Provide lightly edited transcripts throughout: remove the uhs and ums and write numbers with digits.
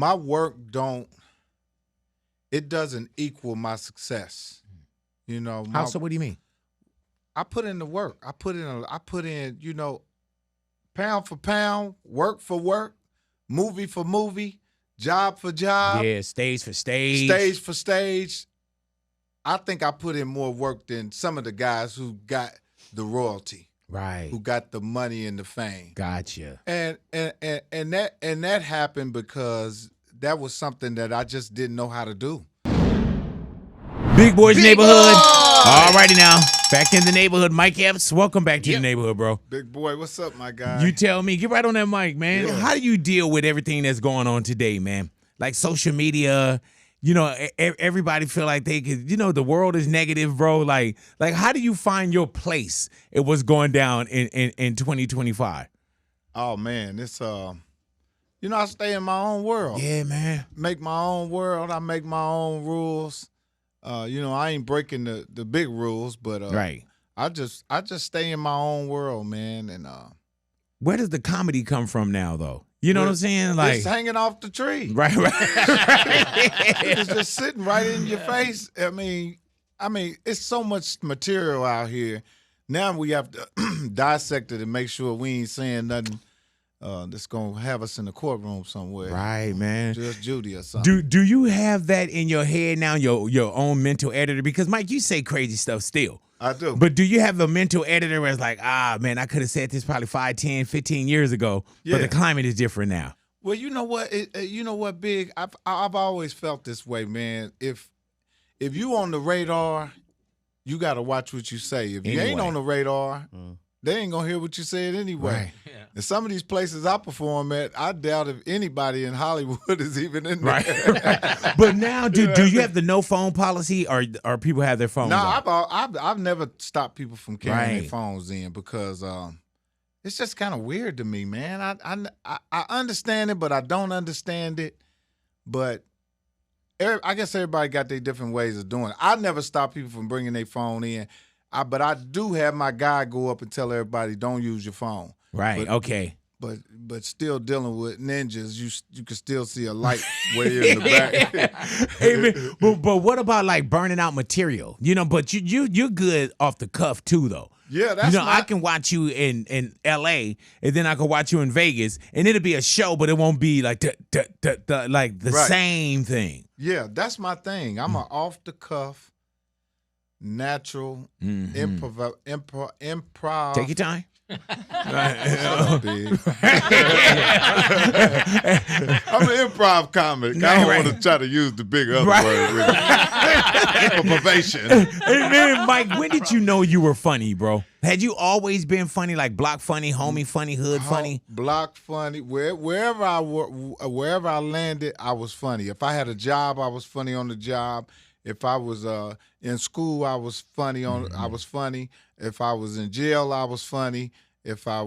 my work doesn't equal my success. You know. How so? What do you mean? I put in the work. I put in, pound for pound, work for work, movie for movie, job for job. Yeah, stage for stage. Stage for stage. I think I put in more work than some of the guys who got the royalty. Right. Who got the money and the fame. Gotcha. And that happened because that was something that I just didn't know how to do. Big Boy's Big Neighborhood. Boy! All righty now. Back in the neighborhood. Mike Epps, welcome back to the neighborhood, bro. Big Boy, what's up, my guy? You tell me. Get right on that mic, man. Yeah. How do you deal with everything that's going on today, man? Like social media, everybody feel like they could, the world is negative, bro. Like how do you find your place in what's going down in 2025? Oh, man, it's, I stay in my own world. Yeah, man. Make my own world. I make my own rules. I ain't breaking the big rules, but right. I just stay in my own world, man. And where does the comedy come from now, though? You know what I'm saying? Like it's hanging off the tree. Right. It's just sitting right in your face. I mean, it's so much material out here. Now we have to dissect it and make sure we ain't saying nothing that's gonna have us in the courtroom somewhere. Right, man. Judge Judy or something. Do you have that in your head now, your own mental editor? Because Mike, you say crazy stuff still. I do. But do you have a mental editor where it's like, man, I could have said this probably 5, 10, 15 years ago, but the climate is different now. Well, you know what? Big? I've always felt this way, man. If you on the radar, you got to watch what you say. If you ain't on the radar, they ain't going to hear what you said anyway. Right. Yeah. And some of these places I perform at, I doubt if anybody in Hollywood is even in there. Right. But now, do you have the no phone policy, or people have their phones? No, I've never stopped people from carrying their phones in because it's just kind of weird to me, man. I understand it, but I don't understand it. But I guess everybody got their different ways of doing it. I never stop people from bringing their phone in. But I do have my guy go up and tell everybody, don't use your phone. Right, okay. But still dealing with ninjas, you can still see a light way in the back. Hey, man, but what about like burning out material? But you're good off the cuff too, though. Yeah, that's I can watch you in L.A. and then I can watch you in Vegas, and it'll be a show, but it won't be like the same thing. Yeah, that's my thing. I'm an off the cuff, natural improv. Take your time. I'm an improv comic. I don't want to try to use the big other word with it. Improvisation. Hey, man, Mike, when did you know you were funny, bro? Had you always been funny, like block funny, homie funny, hood funny? Block funny. Wherever I landed, I was funny. If I had a job, I was funny on the job. If I was in school, I was funny I was funny. If I was in jail, I was funny. If I,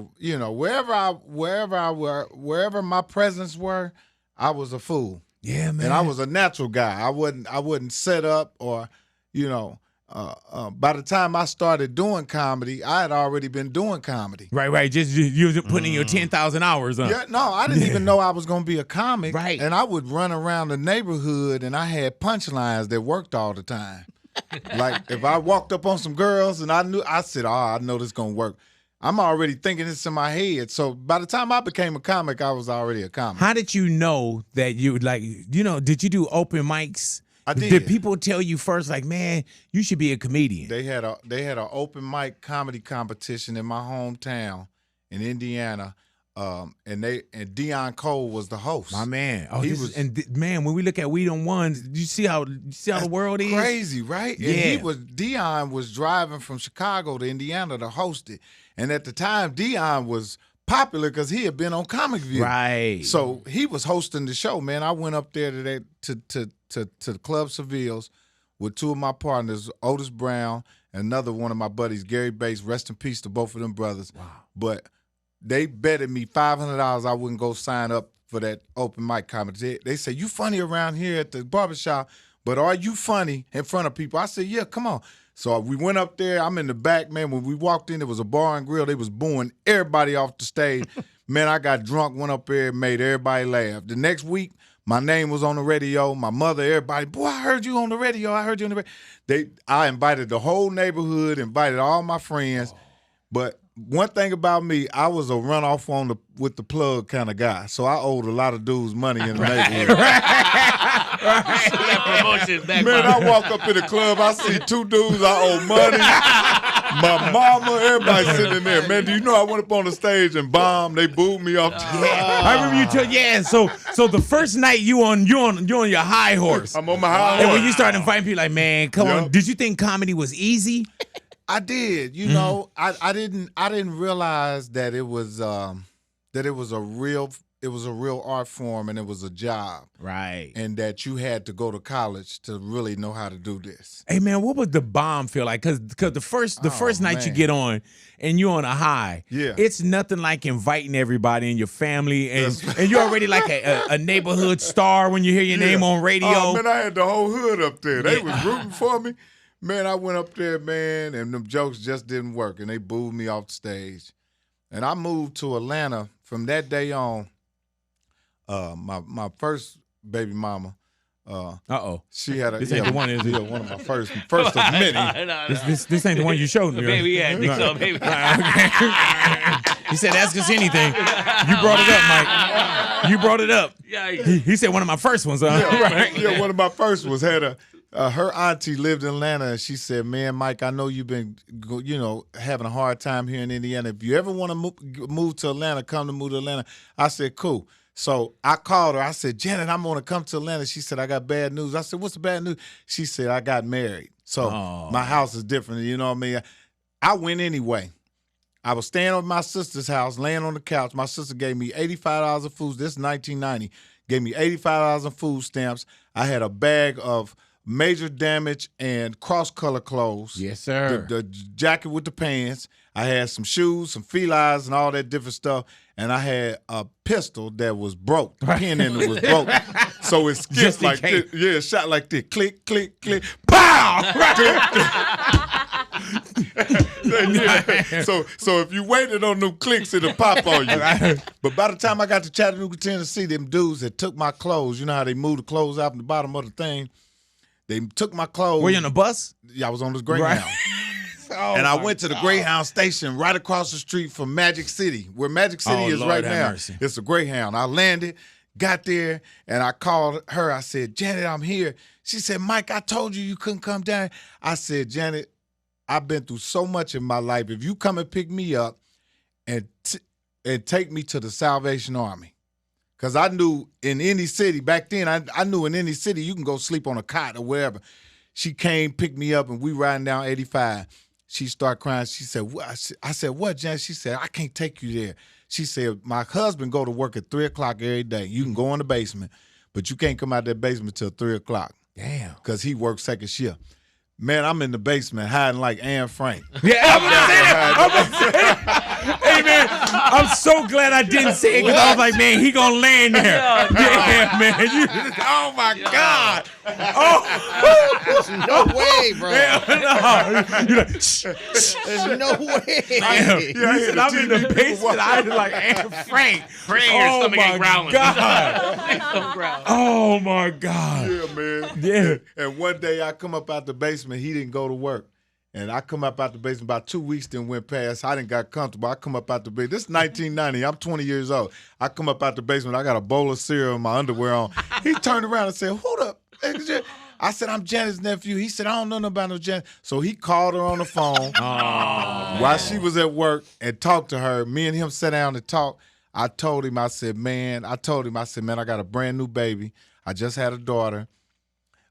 wherever my presence were, I was a fool. Yeah, man. And I was a natural guy. I wouldn't set up or, by the time I started doing comedy, I had already been doing comedy. Right. Just you was putting in your 10,000 hours on. Yeah, no, I didn't even know I was going to be a comic. Right. And I would run around the neighborhood and I had punchlines that worked all the time. Like if I walked up on some girls and I said, I know this is going to work. I'm already thinking this in my head. So by the time I became a comic, I was already a comic. How did you know that you did you do open mics? I did. Did people tell you first, like, man, you should be a comedian? They had an open mic comedy competition in my hometown in Indiana, and Deon Cole was the host. My man, man, when we look at We Done Ones, you see how the world is crazy, right? Yeah, and Deon was driving from Chicago to Indiana to host it, and at the time Deon was popular because he had been on Comic View, right? So he was hosting the show. Man, I went up there to Club Seville's with two of my partners, Otis Brown and another one of my buddies, Gary Bates. Rest in peace to both of them brothers. Wow. But they betted me $500 I wouldn't go sign up for that open mic comedy. They say, you funny around here at the barbershop, but are you funny in front of people? I said, yeah, come on. So we went up there. I'm in the back, man. When we walked in, it was a bar and grill. They was booing everybody off the stage. Man, I got drunk, went up there, made everybody laugh. The next week, My name was on the radio. My mother, everybody, boy, I heard you on the radio. I heard you on the radio. I invited the whole neighborhood, invited all my friends. But one thing about me, I was a runoff with the plug kind of guy. So I owed a lot of dudes money in the neighborhood. Man, I walk up in the club, I see 2 dudes I owe money. My mama, everybody sitting in there. Man, do you know I went up on the stage and bombed? They booed me off. I remember you tell. Yeah, so the first night you on your high horse. I'm on my high horse. And when you started inviting people, like, man, come on. Did you think comedy was easy? I did. You know, I didn't realize that it was a real art form and it was a job. Right. And that you had to go to college to really know how to do this. Hey man, what would the bomb feel like? Cause the first night you get on and you're on a high, it's nothing like inviting everybody in your family and you're already like a neighborhood star when you hear your name on radio. Oh man, I had the whole hood up there. They was rooting for me. Man, I went up there, man, and them jokes just didn't work and they booed me off the stage. And I moved to Atlanta from that day on. My first baby mama. She had a. This ain't the one, is it? One of my first of many. No. This ain't the one you showed me. Baby, yeah, I think so, baby. He said, "Ask us anything." You brought it up, Mike. You brought it up. Yeah. He said one of my first ones. Yeah, one of my first ones had a. Her auntie lived in Atlanta, and she said, "Man, Mike, I know you've been, having a hard time here in Indiana. If you ever want to move to Atlanta, move to Atlanta." I said, "Cool." So I called her. I said, "Janet, I'm going to come to Atlanta." She said, "I got bad news." I said, "What's the bad news?" She said, "I got married. So my house is different." You know what I mean? I went anyway. I was staying at my sister's house, laying on the couch. My sister gave me $85 of food. This is 1990. Gave me $85 of food stamps. I had a bag of Major Damage and cross-color clothes. Yes, sir. The jacket with the pants. I had some shoes, some felines, and all that different stuff. And I had a pistol that was broke. The pin in it was broke. So it skipped like this. Yeah, it shot like this. Click, click, click. Pow! So if you waited on them clicks, it'll pop on you. But by the time I got to Chattanooga, Tennessee, them dudes that took my clothes, you know how they moved the clothes out from the bottom of the thing? They took my clothes. Were you on a bus? Yeah, I was on this Greyhound. Right. And I went to the Greyhound station right across the street from Magic City, where Magic City is right now. Mercy. It's a Greyhound. I landed, got there, and I called her. I said, "Janet, I'm here." She said, "Mike, I told you couldn't come down." I said, "Janet, I've been through so much in my life. If you come and pick me up and take me to the Salvation Army." Because I knew in any city, back then, I knew in any city you can go sleep on a cot or wherever. She came, picked me up, and we riding down 85. She started crying. She said, "What?" I said, "What, Jan?" She said, "I can't take you there." She said, "My husband go to work at 3 o'clock every day. You can go in the basement, but you can't come out that basement till 3 o'clock. Damn. Because he works second shift." Man, I'm in the basement hiding like Anne Frank. Yeah, I'm gonna say that. Hey, man, I'm so glad I didn't say it because I was like, man, he gonna land there. Yeah, man. Oh, my God. Oh. No way, bro. You're like, shh. There's no way. I'm in the basement. I was like Anne Frank. Praying your stomach ain't growling. God. Oh, my God. Yeah, man. Yeah. And one day I come up out the basement. He didn't go to work. And I come up out the basement. About 2 weeks then went past. I didn't got comfortable. I come up out the basement. This is 1990. I'm 20 years old. I come up out the basement. I got a bowl of cereal and my underwear on. He turned around and said, "Hold up." I said, "I'm Janet's nephew." He said, "I don't know nothing about no Janet." So he called her on the phone while she was at work and talked to her. Me and him sat down and talked. I told him, I said, "Man," I got a brand new baby. I just had a daughter.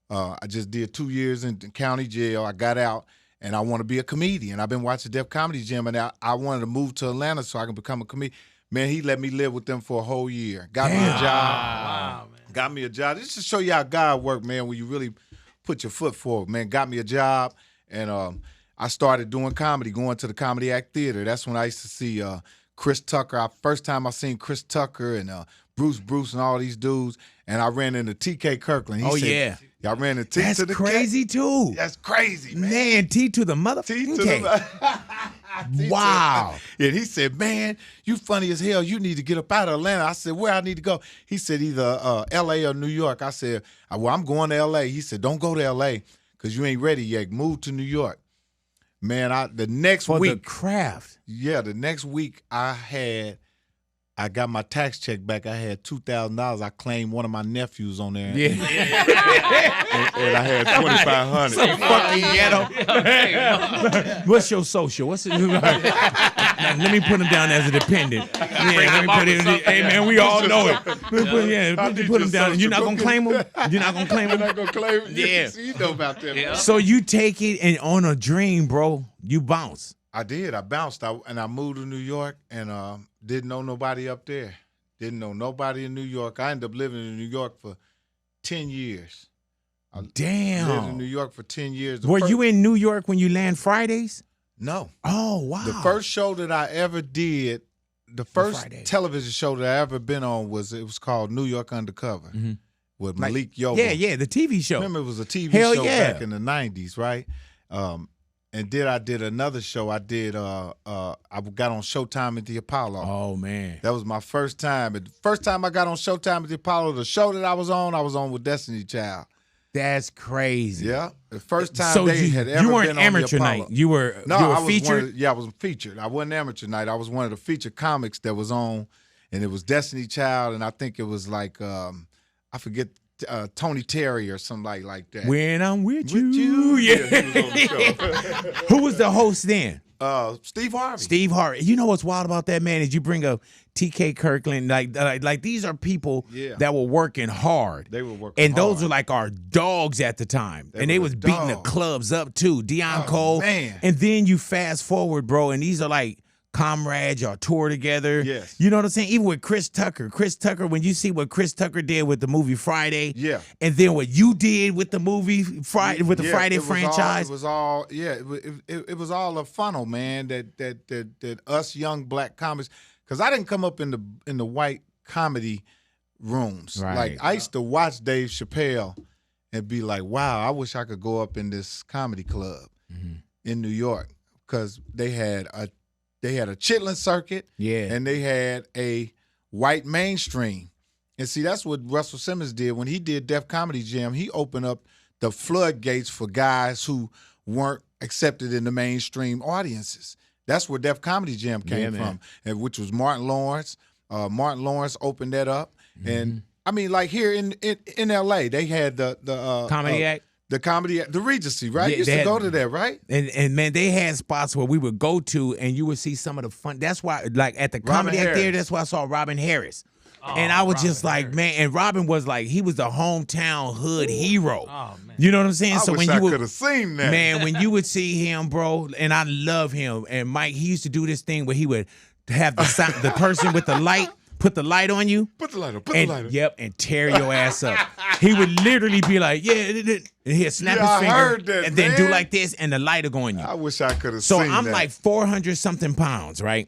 I just did 2 years in county jail. I got out. And I want to be a comedian. I've been watching Def Comedy Jam, and I wanted to move to Atlanta so I can become a comedian. Man, he let me live with them for a whole year. Got me a job. Wow, man. Got me a job. Just to show you how God works, man, when you really put your foot forward. Man, got me a job, and I started doing comedy, going to the Comedy Act Theater. That's when I used to see Chris Tucker. First time I seen Chris Tucker and Bruce and all these dudes, and I ran into T.K. Kirkland. He said, yeah. Y'all ran into T That's to the crazy, too. That's crazy, man. Man, T to the mother. T to the Wow. And he said, man, you funny as hell. You need to get up out of Atlanta. I said, where I need to go? He said, either L.A. or New York. I said, well, I'm going to L.A. He said, don't go to L.A. because you ain't ready yet. Move to New York. Man, the next For week. the craft. Yeah, the next week I got my tax check back. I had $2,000. I claimed one of my nephews on there. Yeah. And I had $2,500. So fucking ghetto. What's your social? What's it? Now, let me put him down as a dependent. Yeah, let me put him. Hey man, we all know it. Put him down. You're not gonna claim him. You're not gonna claim him. You're not gonna claim him. Yeah. You know about that. Yeah. So you take it and on a dream, bro. You bounce. I did. I bounced. I moved to New York and didn't know nobody up there. Didn't know nobody in New York. I ended up living in New York for 10 years. Damn. Lived in New York for 10 years. Were you in New York when you land Fridays? No. Oh, wow. The first show that I ever did, the first television show that I ever been on was called New York Undercover with Malik Yoba. Yeah, the TV show. Remember, it was a TV show back in the 90s, right? And then I did another show. I did. I got on Showtime at the Apollo. Oh man, that was my first time. The first time I got on Showtime at the Apollo, the show that I was on with Destiny Child. That's crazy. Yeah, the first time they had ever been on the Apollo. You weren't amateur night. You were featured. I was featured. I wasn't amateur night. I was one of the featured comics that was on, and it was Destiny Child, and I think it was like I forget. Tony Terry or somebody like that. When I'm with you. Yeah. He was on the show. Who was the host then? Steve Harvey. Steve Harvey. You know what's wild about that, man, is you bring up TK Kirkland. Like these are people that were working hard. They were working and hard. those were like our dogs at the time. They was beating the clubs up too. Deon Cole. Man. And then you fast forward, bro, and these are like comrades, y'all tour together. Yes. You know what I'm saying? Even with Chris Tucker. Chris Tucker, when you see what Chris Tucker did with the movie Friday, and then what you did with the movie Friday, with the Friday franchise. It was all a funnel, man, that us young black comics, because I didn't come up in the white comedy rooms. Right. Like I used to watch Dave Chappelle and be like, wow, I wish I could go up in this comedy club in New York, because they had a chitlin circuit, and they had a white mainstream. And see, that's what Russell Simmons did when he did Def Comedy Jam. He opened up the floodgates for guys who weren't accepted in the mainstream audiences. That's where Def Comedy Jam came from, and which was Martin Lawrence. Martin Lawrence opened that up, and I mean, like here in L.A., they had the Comedy Act. The comedy, the Regency, right? You used to go to that, right? And man, they had spots where we would go to, and you would see some of the fun. That's why, like at the Comedy Act there, that's why I saw Robin Harris. And I was just like, man, and Robin was like, he was the hometown hood hero. Oh, man. You know what I'm saying? I wish I could have seen that. Man, when you would see him, bro, and I love him. And Mike, he used to do this thing where he would have the person with the light put the light on you. Put the light on. Yep, and tear your ass up. He would literally be like, and he'd snap his finger and then do like this, and the light will go on you. I wish I could have seen that. So I'm like 400-something pounds, right?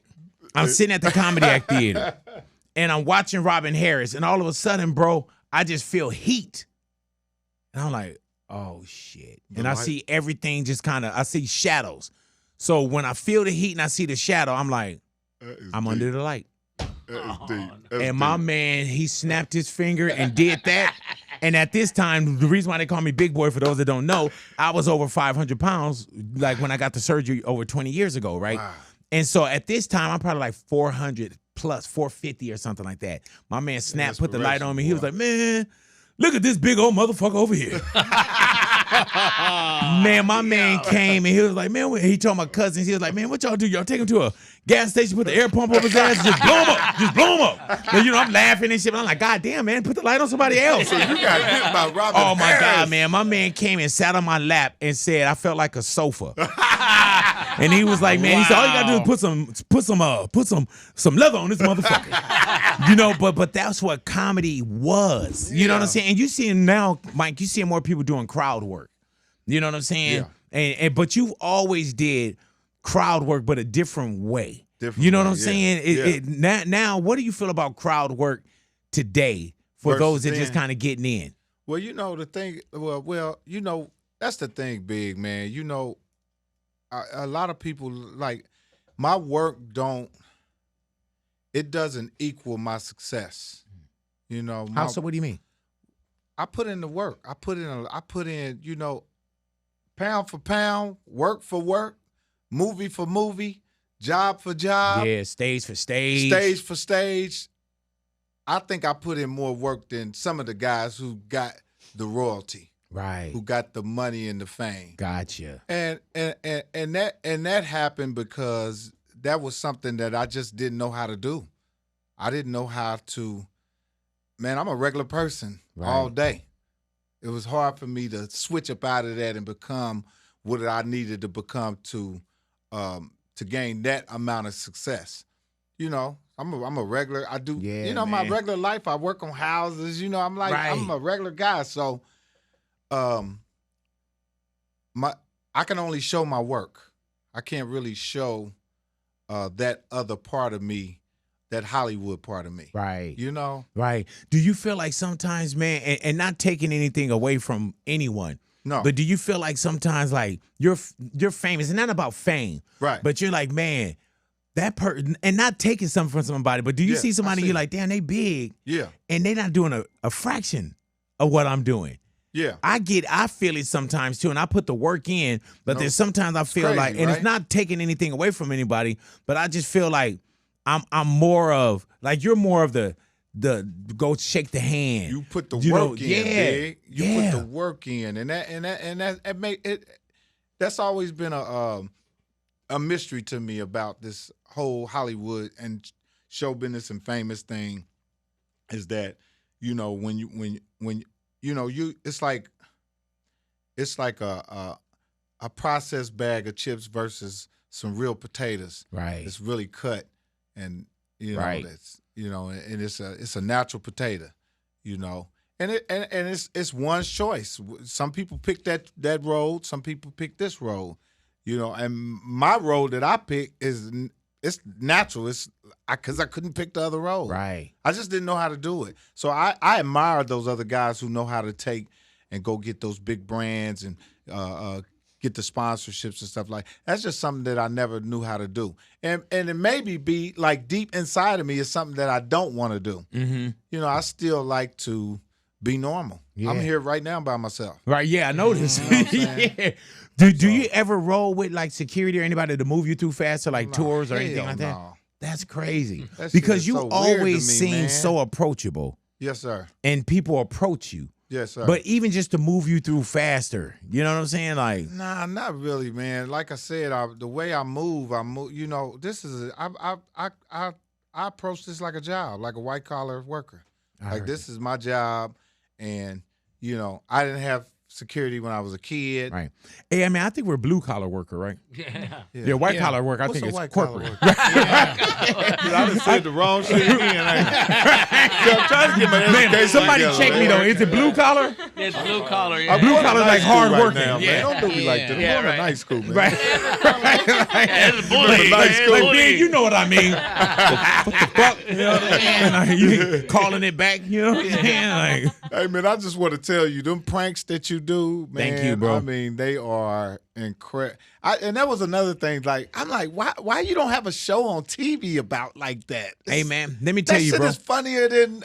I'm sitting at the Comedy Act Theater, and I'm watching Robin Harris, and all of a sudden, bro, I just feel heat. And I'm like, oh, shit. And I see everything just I see shadows. So when I feel the heat and I see the shadow, I'm like, I'm under the light. And my man, he snapped his finger and did that. And at this time, the reason why they call me Big Boy, for those that don't know, I was over 500 pounds, like when I got the surgery over 20 years ago, right? Wow. And so at this time, I'm probably like 400 plus, 450 or something like that. My man snapped, put the light on me. He was like, man, look at this big old motherfucker over here. Man, my man came and he was like, man, he told my cousins, he was like, man, what y'all do? Y'all take him to a gas station, put the air pump over his ass, just blow him up. Just blow him up. And, I'm laughing and shit, but I'm like, God damn, man, put the light on somebody else. So you got hit by Robin Oh, my Harris. God, man. My man came and sat on my lap and said, I felt like a sofa. And he was like, man, he said, all you got to do is put some leather on this motherfucker. But that's what comedy was. You know what I'm saying? And you see now, Mike, you see more people doing crowd work. You know what I'm saying? Yeah. But you always did crowd work, but a different way. You know what I'm saying? Now, what do you feel about crowd work today for those that just kind of getting in? Well, the thing. Well, that's the thing, Big Man. A lot of people like my work doesn't equal my success. You know, How so? What do you mean? I put in the work. I put in, you know, pound for pound, work for work, movie for movie, job for job. Yeah, stage for stage. Stage for stage. I think I put in more work than some of the guys who got the royalty. Right. Who got the money and the fame. Gotcha. And that happened because that was something that I just didn't know how to do. I didn't know how to, man, I'm a regular person all day. It was hard for me to switch up out of that and become what I needed to become to gain that amount of success. You know, I'm a regular. I do, my regular life. I work on houses. You know, I'm a regular guy. So, I can only show my work. I can't really show that other part of me, that Hollywood part of me. Right. You know? Right. Do you feel like sometimes, man, and not taking anything away from anyone, no, but do you feel like sometimes like you're famous, and not about fame, right? But you're like, man, that person, and not taking something from somebody, but do you see somebody you're like, damn, they big, and they not doing a fraction of what I'm doing. Yeah, I feel it sometimes too, and I put the work in, but there's sometimes I feel crazy, like, and it's not taking anything away from anybody, but I just feel like I'm more of, like, you're more of the go shake the hand. You put the work in, big. You put the work in, and that's always been a mystery to me about this whole Hollywood and show business and famous thing, is that, you know, when you know, it's like a processed bag of chips versus some real potatoes. Right. It's really cut, and you know that's, you know, and it's a natural potato, you know, and it's one's choice. Some people pick that road. Some people pick this road, you know. And my road that I pick it's natural. It's because I couldn't pick the other road. Right. I just didn't know how to do it. So I admire those other guys who know how to take and go get those big brands and get the sponsorships and stuff like. That's just something that I never knew how to do. And it maybe be like deep inside of me is something that I don't want to do. Mm-hmm. You know, I still like to be normal. Yeah. I'm here right now by myself. Right, yeah, I noticed. You know what I'm saying? Do you ever roll with like security or anybody to move you through fast, or like tours or anything like that? No. That's crazy. That because you so always seem man. so approachable. Yes, sir. And people approach you. Yes, sir. But even just to move you through faster, you know what I'm saying? Like, nah, not really, man. Like I said, the way I move. You know, I approach this like a job, like a white collar worker. Like this is my job, and you know, I didn't have security when I was a kid. Right. Hey, I mean, I think we're blue collar worker, right? Yeah, white collar work. I think it's corporate. I just said the wrong shit again. I'm trying to get my education. Somebody together, check me though. Is it blue collar? It's blue collar. Yeah. Blue collar is like hard working. Now, man. Don't do me like that. I'm going to night school, man. Right. It's bullying. Like, you know what I mean? What the fuck? You know what I'm saying? Like, you calling it back? You know what I'm saying? Like, hey, man, I just want to tell you, them pranks that you do, man. Thank you, bro. I mean, they are incredible. And that was another thing. Like, I'm like, why you don't have a show on TV about like that? Hey, man, let me tell you, bro. That shit is funnier than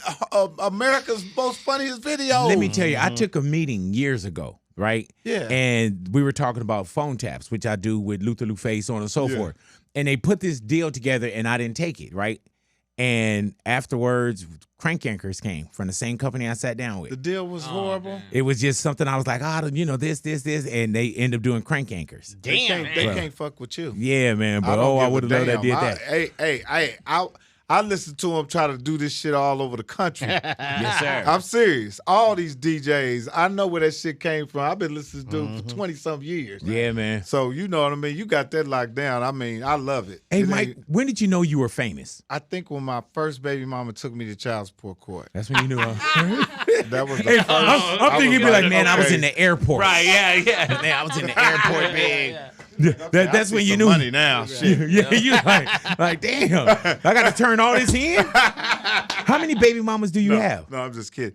America's most funniest video. Let me tell you, I took a meeting years ago, right? Yeah. And we were talking about phone taps, which I do with Luther Lufe, so on and so forth. And they put this deal together, and I didn't take it, right? And afterwards, crank anchors came from the same company I sat down with. The deal was horrible. Man. It was just something I was like, you know, this, and they end up doing crank anchors. Damn, they can't fuck with you. Yeah, man. But I would have loved that did that. Hey, I listen to them try to do this shit all over the country. Yes, sir. I'm serious. All these DJs, I know where that shit came from. I've been listening to them for 20-some years. Yeah, man. So you know what I mean? You got that locked down. I mean, I love it. Hey, Mike, when did you know you were famous? I think when my first baby mama took me to child support court. That's when you knew. That was the Hey, first. I'm thinking you'd be like, man, I was in the airport. Right, yeah. Man, I was in the airport, big. Yeah. That's when you knew. Money now. Shit. Yeah, you like, damn, I got to turn all this in? How many baby mamas do you have? No, I'm just kidding.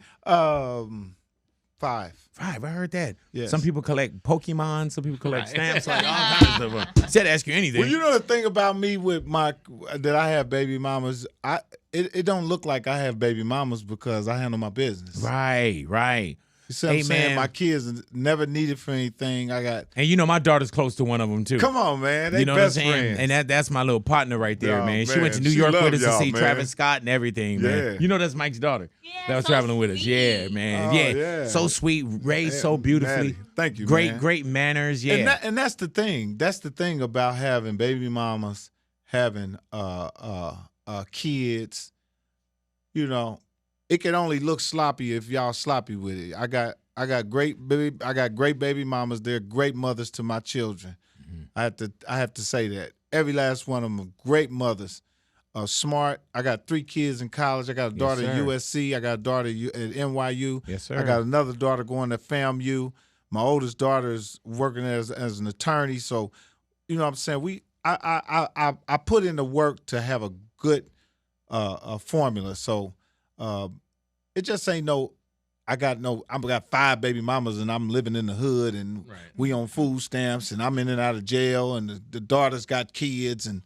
5. 5. I heard that. Yes. Some people collect Pokemon. Some people collect stamps. Like all kinds of stuff. Said ask you anything. Well, you know the thing about me with that I have baby mamas. It don't look like I have baby mamas because I handle my business. Right. You see what I'm saying? My kids never needed for anything. And you know my daughter's close to one of them too. Come on, man. They you know best what I'm saying? friends. And that's my little partner right there, man. She man. went to New York with us to see man. Travis Scott and everything, man. Yeah. You know that's Mike's daughter. Yeah, that was so traveling with us. sweet. Yeah, man. Oh, yeah. So sweet, raised so beautifully. Maddie, thank you, Great, man. great manners. Yeah. And that's the thing. That's the thing about having baby mamas, having kids. You know, it can only look sloppy if y'all sloppy with it. I got great baby mamas. They're great mothers to my children. Mm-hmm. I have to say that. Every last one of them are great mothers. Smart. I got 3 kids in college. I got a daughter at USC. I got a daughter at NYU. Yes, sir. I got another daughter going to FAMU. My oldest daughter is working as an attorney. So, you know what I'm saying? I put in the work to have a good formula. So it just ain't I got 5 baby mamas and I'm living in the hood and we on food stamps and I'm in and out of jail and the daughter's got kids and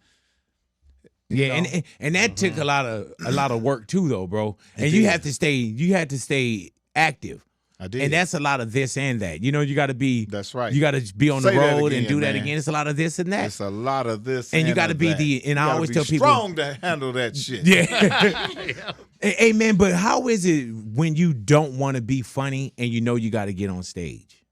and that took a lot of work too though, bro. And you had to stay active. I did. And that's a lot of this and that. You know, you got to be. That's right. You got to be on the Say that road again, and do that man. again. It's a lot of this and that. It's a lot of this and you got to be that. And I always tell people, strong to handle that shit. Yeah. Hey man, but how is it when you don't want to be funny and you know you got to get on stage?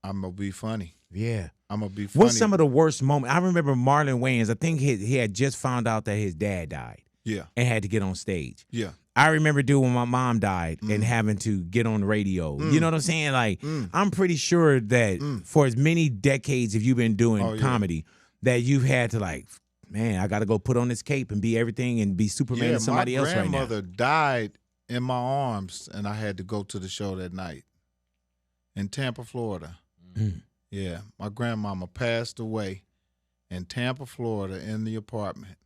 I'm gonna be funny. Yeah. I'm gonna be funny. What's some of the worst moments? I remember Marlon Wayans. I think he had just found out that his dad died. Yeah. And had to get on stage. Yeah. I remember when my mom died and having to get on the radio. You know what I'm saying? Like, I'm pretty sure that for as many decades if you've been doing comedy, that you've had to like, man, I got to go put on this cape and be everything and be Superman and somebody else right now. My grandmother died in my arms, and I had to go to the show that night in Tampa, Florida. Yeah, my grandmama passed away in Tampa, Florida, in the apartment,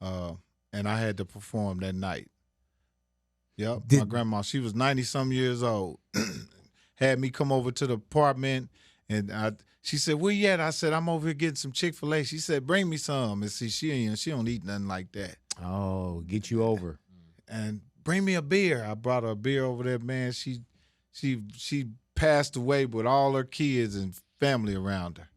and I had to perform that night. Yep, my grandma, she was 90-some years old, had me come over to the apartment, and she said, where you at? I said, I'm over here getting some Chick-fil-A. She said, bring me some. And see, she don't eat nothing like that. Oh, get you over. And bring me a beer. I brought her a beer over there, man. She passed away with all her kids and family around her.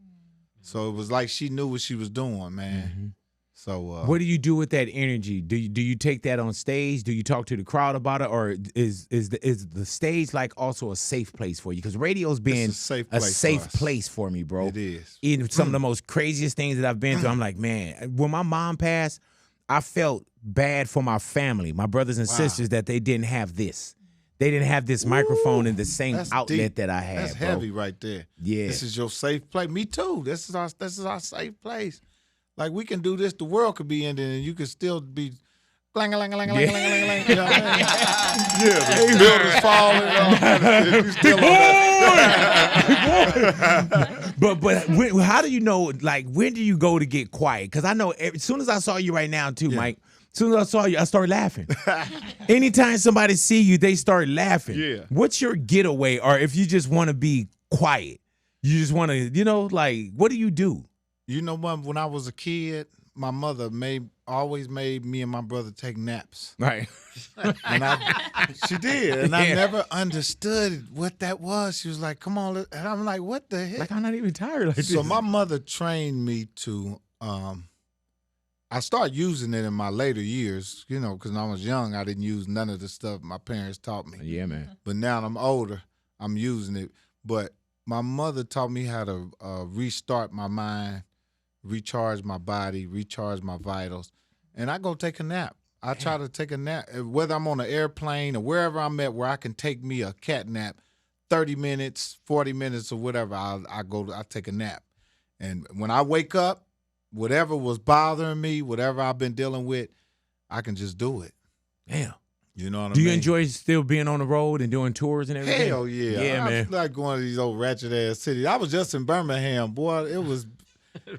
So it was like she knew what she was doing, man. Mm-hmm. So what do you do with that energy? Do you take that on stage? Do you talk to the crowd about it, or is the stage like also a safe place for you? Because radio's been a safe place for me, bro. It is. In some of the most craziest things that I've been through, I'm like, man. When my mom passed, I felt bad for my family, my brothers and sisters, that they didn't have this. They didn't have this microphone and the same outlet deep. that I had. That's bro. heavy right there. Yeah. This is your safe place. Me too. This is our safe place. Like, we can do this, the world could be ending, and you could still be clang-a-lang-a-lang-a-lang-a-lang-a-lang. You know what I mean? Yeah, the buildings falling. You still on But how do you know, like, when do you go to get quiet? Because I know as soon as I saw you right now, too, Mike, as soon as I saw you, I started laughing. Anytime somebody see you, they start laughing. Yeah. What's your getaway? Or if you just want to be quiet, you just want to, like, what do you do? You know what? When I was a kid, my mother always made me and my brother take naps. Right. And she did. And I never understood what that was. She was like, come on. And I'm like, what the heck? Like, I'm not even tired like this. So my mother trained me to, I started using it in my later years, because when I was young, I didn't use none of the stuff my parents taught me. Yeah, man. But now that I'm older, I'm using it. But my mother taught me how to restart my mind, recharge my body, recharge my vitals, and I go take a nap. I try to take a nap, whether I'm on an airplane or wherever I'm at where I can take me a cat nap, 30 minutes, 40 minutes or whatever, I take a nap. And when I wake up, whatever was bothering me, whatever I've been dealing with, I can just do it. Damn. You know what I mean? Do you enjoy still being on the road and doing tours and everything? Hell yeah. Yeah, man. I like going to these old ratchet-ass cities. I was just in Birmingham, boy. It was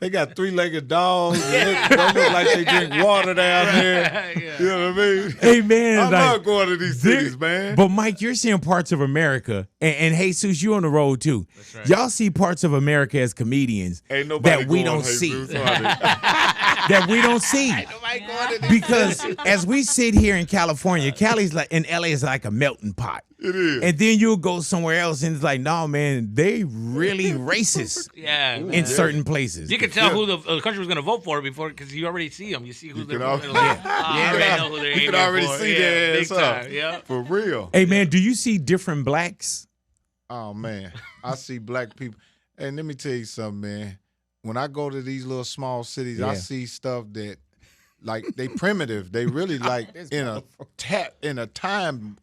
They got three-legged dogs. They look like they drink water down there. Yeah. You know what I mean? Hey, man. I like, love going to these cities, man. But, Mike, you're seeing parts of America, and Jesus, you on the road, too. That's right. Y'all see parts of America as comedians Ain't nobody that we going, don't see. Jesus, That we don't see. Because as we sit here in California, Cali's like, in LA is like a melting pot. It is. And then you'll go somewhere else and it's like, no, man, they really racist Yeah, in certain places. you can tell who the country was going to vote for before because you already see them. You see who they're voting for. Yeah. You already know who they're You can aiming already for. see Yeah, their big ass up. time. Yeah. For real. Hey, man, do you see different blacks? Oh, man. I see black people. And let me tell you something, man. When I go to these little small cities, I see stuff that, like, they primitive. They really like in a time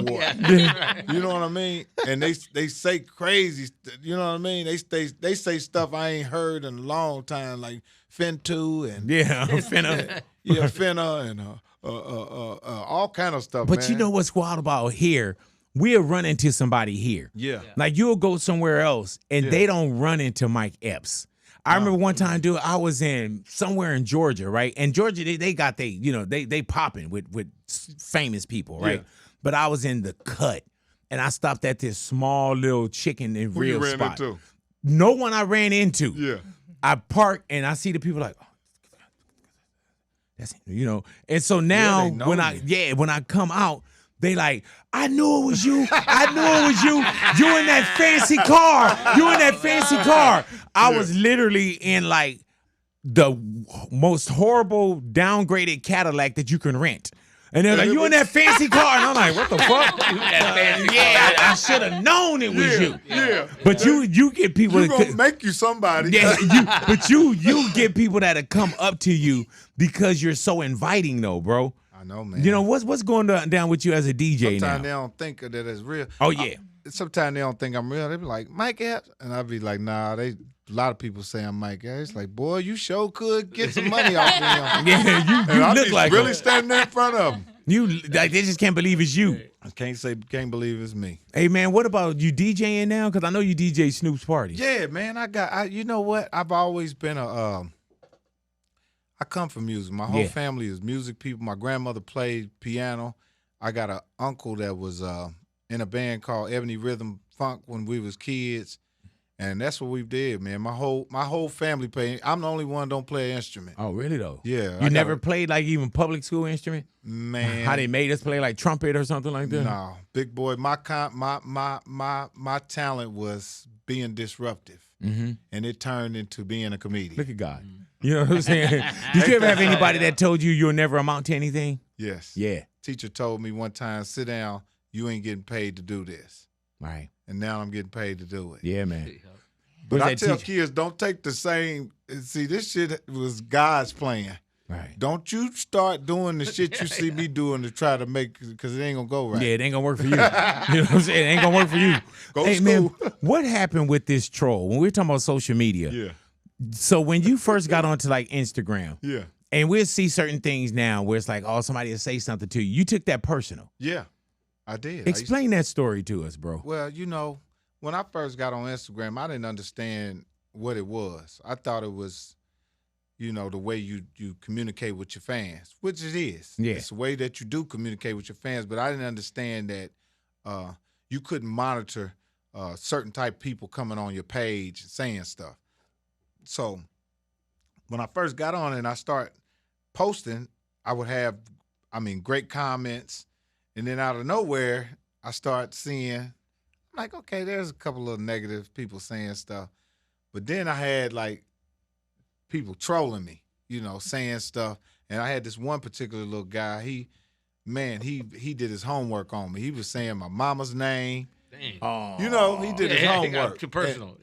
warp. Yeah. You know what I mean? And they say crazy. You know what I mean? They say stuff I ain't heard in a long time, like fintu and Finna. finna and all kind of stuff. But man. you know what's wild about here? We'll run into somebody here. Yeah. Like you'll go somewhere else and they don't run into Mike Epps. I remember one time, dude, I was in somewhere in Georgia, right? And Georgia, they got they popping with famous people, right? Yeah. But I was in the cut and I stopped at this small little chicken and Who real you ran spot. into? No one I ran into. Yeah. I park and I see the people like, oh, that's and so now they know when I come out, they like, I knew it was you. I knew it was you. You in that fancy car. You in that fancy car. I was literally in like the most horrible downgraded Cadillac that you can rent. And they're like, you in that fancy car. And I'm like, what the fuck? I should have known it was you. Yeah. But you get people You that gonna make you somebody. yeah, but you get people that'll come up to you because you're so inviting though, bro. I know, man. You know, what's going down with you as a DJ Sometimes they now? don't think that it's real. Oh, yeah. Sometimes they don't think I'm real. They be like, Mike Epps? And I be like, nah, a lot of people say I'm Mike Epps. It's like, boy, you sure could get some money off me. Yeah, you I look be like really him. standing there in front of them. They just can't believe it's you. I can't believe it's me. Hey, man, what about you DJing now? Because I know you DJ Snoop's party. Yeah, man, you know what? I've always been I come from music. My whole family is music people. My grandmother played piano. I got an uncle that was in a band called Ebony Rhythm Funk when we was kids, and that's what we did, man. My whole family played. I'm the only one don't play an instrument. Oh, really though? Yeah. You never played like even public school instrument? Man, How they made us play like trumpet or something like that? No, big boy. My talent was being disruptive, and it turned into being a comedian. Look at God. You know what I'm saying? Did you ever have anybody that told you you'll never amount to anything? Yes. Yeah. Teacher told me one time, sit down, you ain't getting paid to do this. Right. And now I'm getting paid to do it. Yeah, man. But I Where's that tell teacher? kids, don't take the same. See, this shit was God's plan. Right. Don't you start doing the shit you see me doing to try to make, because it ain't going to go right. Yeah, it ain't gonna work for you. You know what I'm saying? It ain't gonna work for you. Go hey, to man, school. what happened with this troll? When we're talking about social media. Yeah. So when you first got onto like Instagram, Yeah. and we'll see certain things now where it's like, oh, somebody will say something to you. You took that personal. Yeah. I did. Explain that story to us, bro. Well, when I first got on Instagram, I didn't understand what it was. I thought it was, the way you communicate with your fans, which it is. Yeah. It's the way that you do communicate with your fans, but I didn't understand that you couldn't monitor certain type of people coming on your page saying stuff. So when I first got on and I start posting, I would have, great comments. And then out of nowhere, I start seeing, I'm like, okay, there's a couple of negative people saying stuff. But then I had like people trolling me, saying stuff. And I had this one particular little guy, he did his homework on me. He was saying my mama's name. Dang. Oh. He did his homework. Too personal.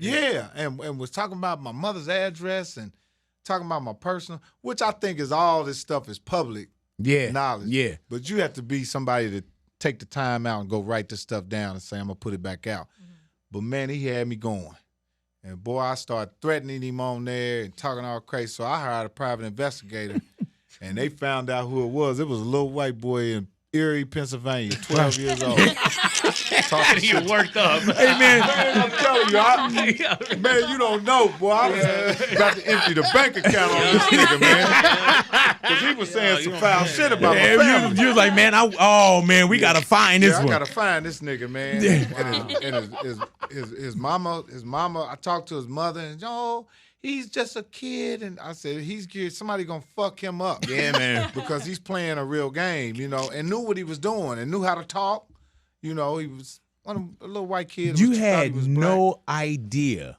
And was talking about my mother's address and talking about my personal, which I think is all this stuff is public knowledge. Yeah. But you have to be somebody to take the time out and go write this stuff down and say, I'm going to put it back out. Mm-hmm. But, man, he had me going. And, boy, I started threatening him on there and talking all crazy. So I hired a private investigator, and they found out who it was. It was a little white boy in Erie, Pennsylvania, 12 years old. Talking You worked up. Hey, man. I'm telling you, man, you don't know, boy. I was about to empty the bank account on this nigga, man. Because he was saying some foul shit about my family. You was like, man, we got to find this one. I got to find this nigga, man. And his mama, I talked to his mother, and, he's just a kid. And I said, he's good. Somebody going to fuck him up. Yeah, man. Because he's playing a real game, and knew what he was doing and knew how to talk. He was a little white kid. You had no idea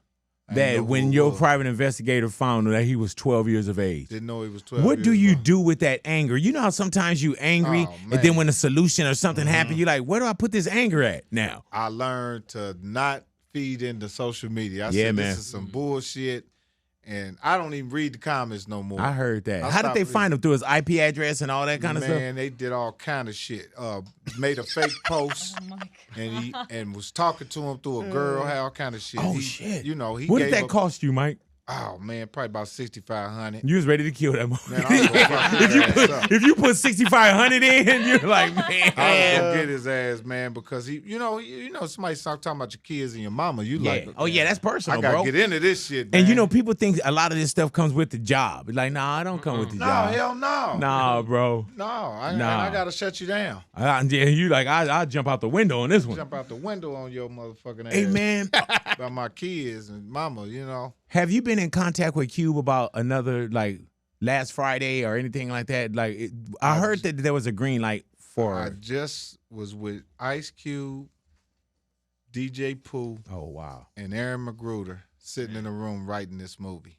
that when your private investigator found that he was 12 years of age. Didn't know he was 12 What years do you old. do with that anger? You know how sometimes you angry, and then when a solution or something happens, you're like, where do I put this anger at now? I learned to not feed into social media. I Yeah, said, man. this is some bullshit. And I don't even read the comments no more. I heard that. How did they find him? Through his IP address and all that kind of stuff? Man, they did all kind of shit. Made a fake post, and was talking to him through a girl. Had all kind of shit. Oh, shit. He what did that cost you, Mike? Oh man, probably about $6,500. You was ready to kill that motherfucker. Man, I was gonna fuck his ass up. If you put $6,500 in, you're like, man. I was gonna get his ass, man, because somebody start talking about your kids and your mama. You like, oh yeah, that's personal, I gotta bro. get into this shit, man. And people think a lot of this stuff comes with the job. Like, nah, I don't come with the job. No, hell no. Nah, bro. No, I gotta shut you down. You like, I'll jump out the window on this one. Jump out the window on your motherfucking ass. Hey, man. About my kids and mama, Have you been in contact with Cube about another, like, last Friday or anything like that? Like, I heard that there was a green light for. I just was with Ice Cube, DJ Pooh. Oh, wow. And Aaron Magruder sitting in a room writing this movie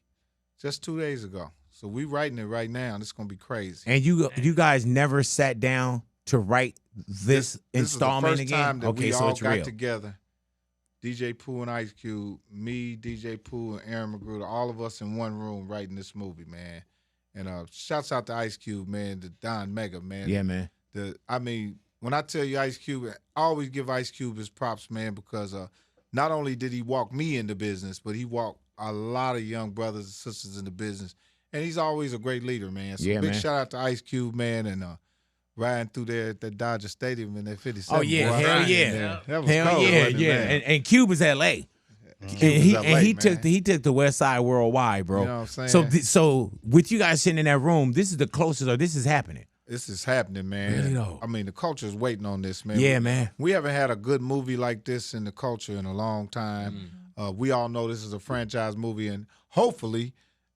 just 2 days ago. So we writing it right now, and it's going to be crazy. And you guys never sat down to write this installment is the first again? time that we so all it's got real. together. DJ Pooh and Ice Cube, me, DJ Pooh, and Aaron Magruder, all of us in one room writing this movie, man. And shouts out to Ice Cube, man, to Don Mega, man. Yeah, man. When I tell you Ice Cube, I always give Ice Cube his props, man, because not only did he walk me into business, but he walked a lot of young brothers and sisters into business. And he's always a great leader, man. So big shout out to Ice Cube, man, and riding through there at the Dodger Stadium in that 57. Oh, yeah, hell yeah. That was hell cold, yeah, wasn't it, yeah. man? And Cube is L.A. He took the West Side worldwide, bro. You know what I'm saying? So with you guys sitting in that room, this is the closest, or this is happening. This is happening, man. Really though? The culture's waiting on this, man. Yeah, man. We haven't had a good movie like this in the culture in a long time. We all know this is a franchise movie, and hopefully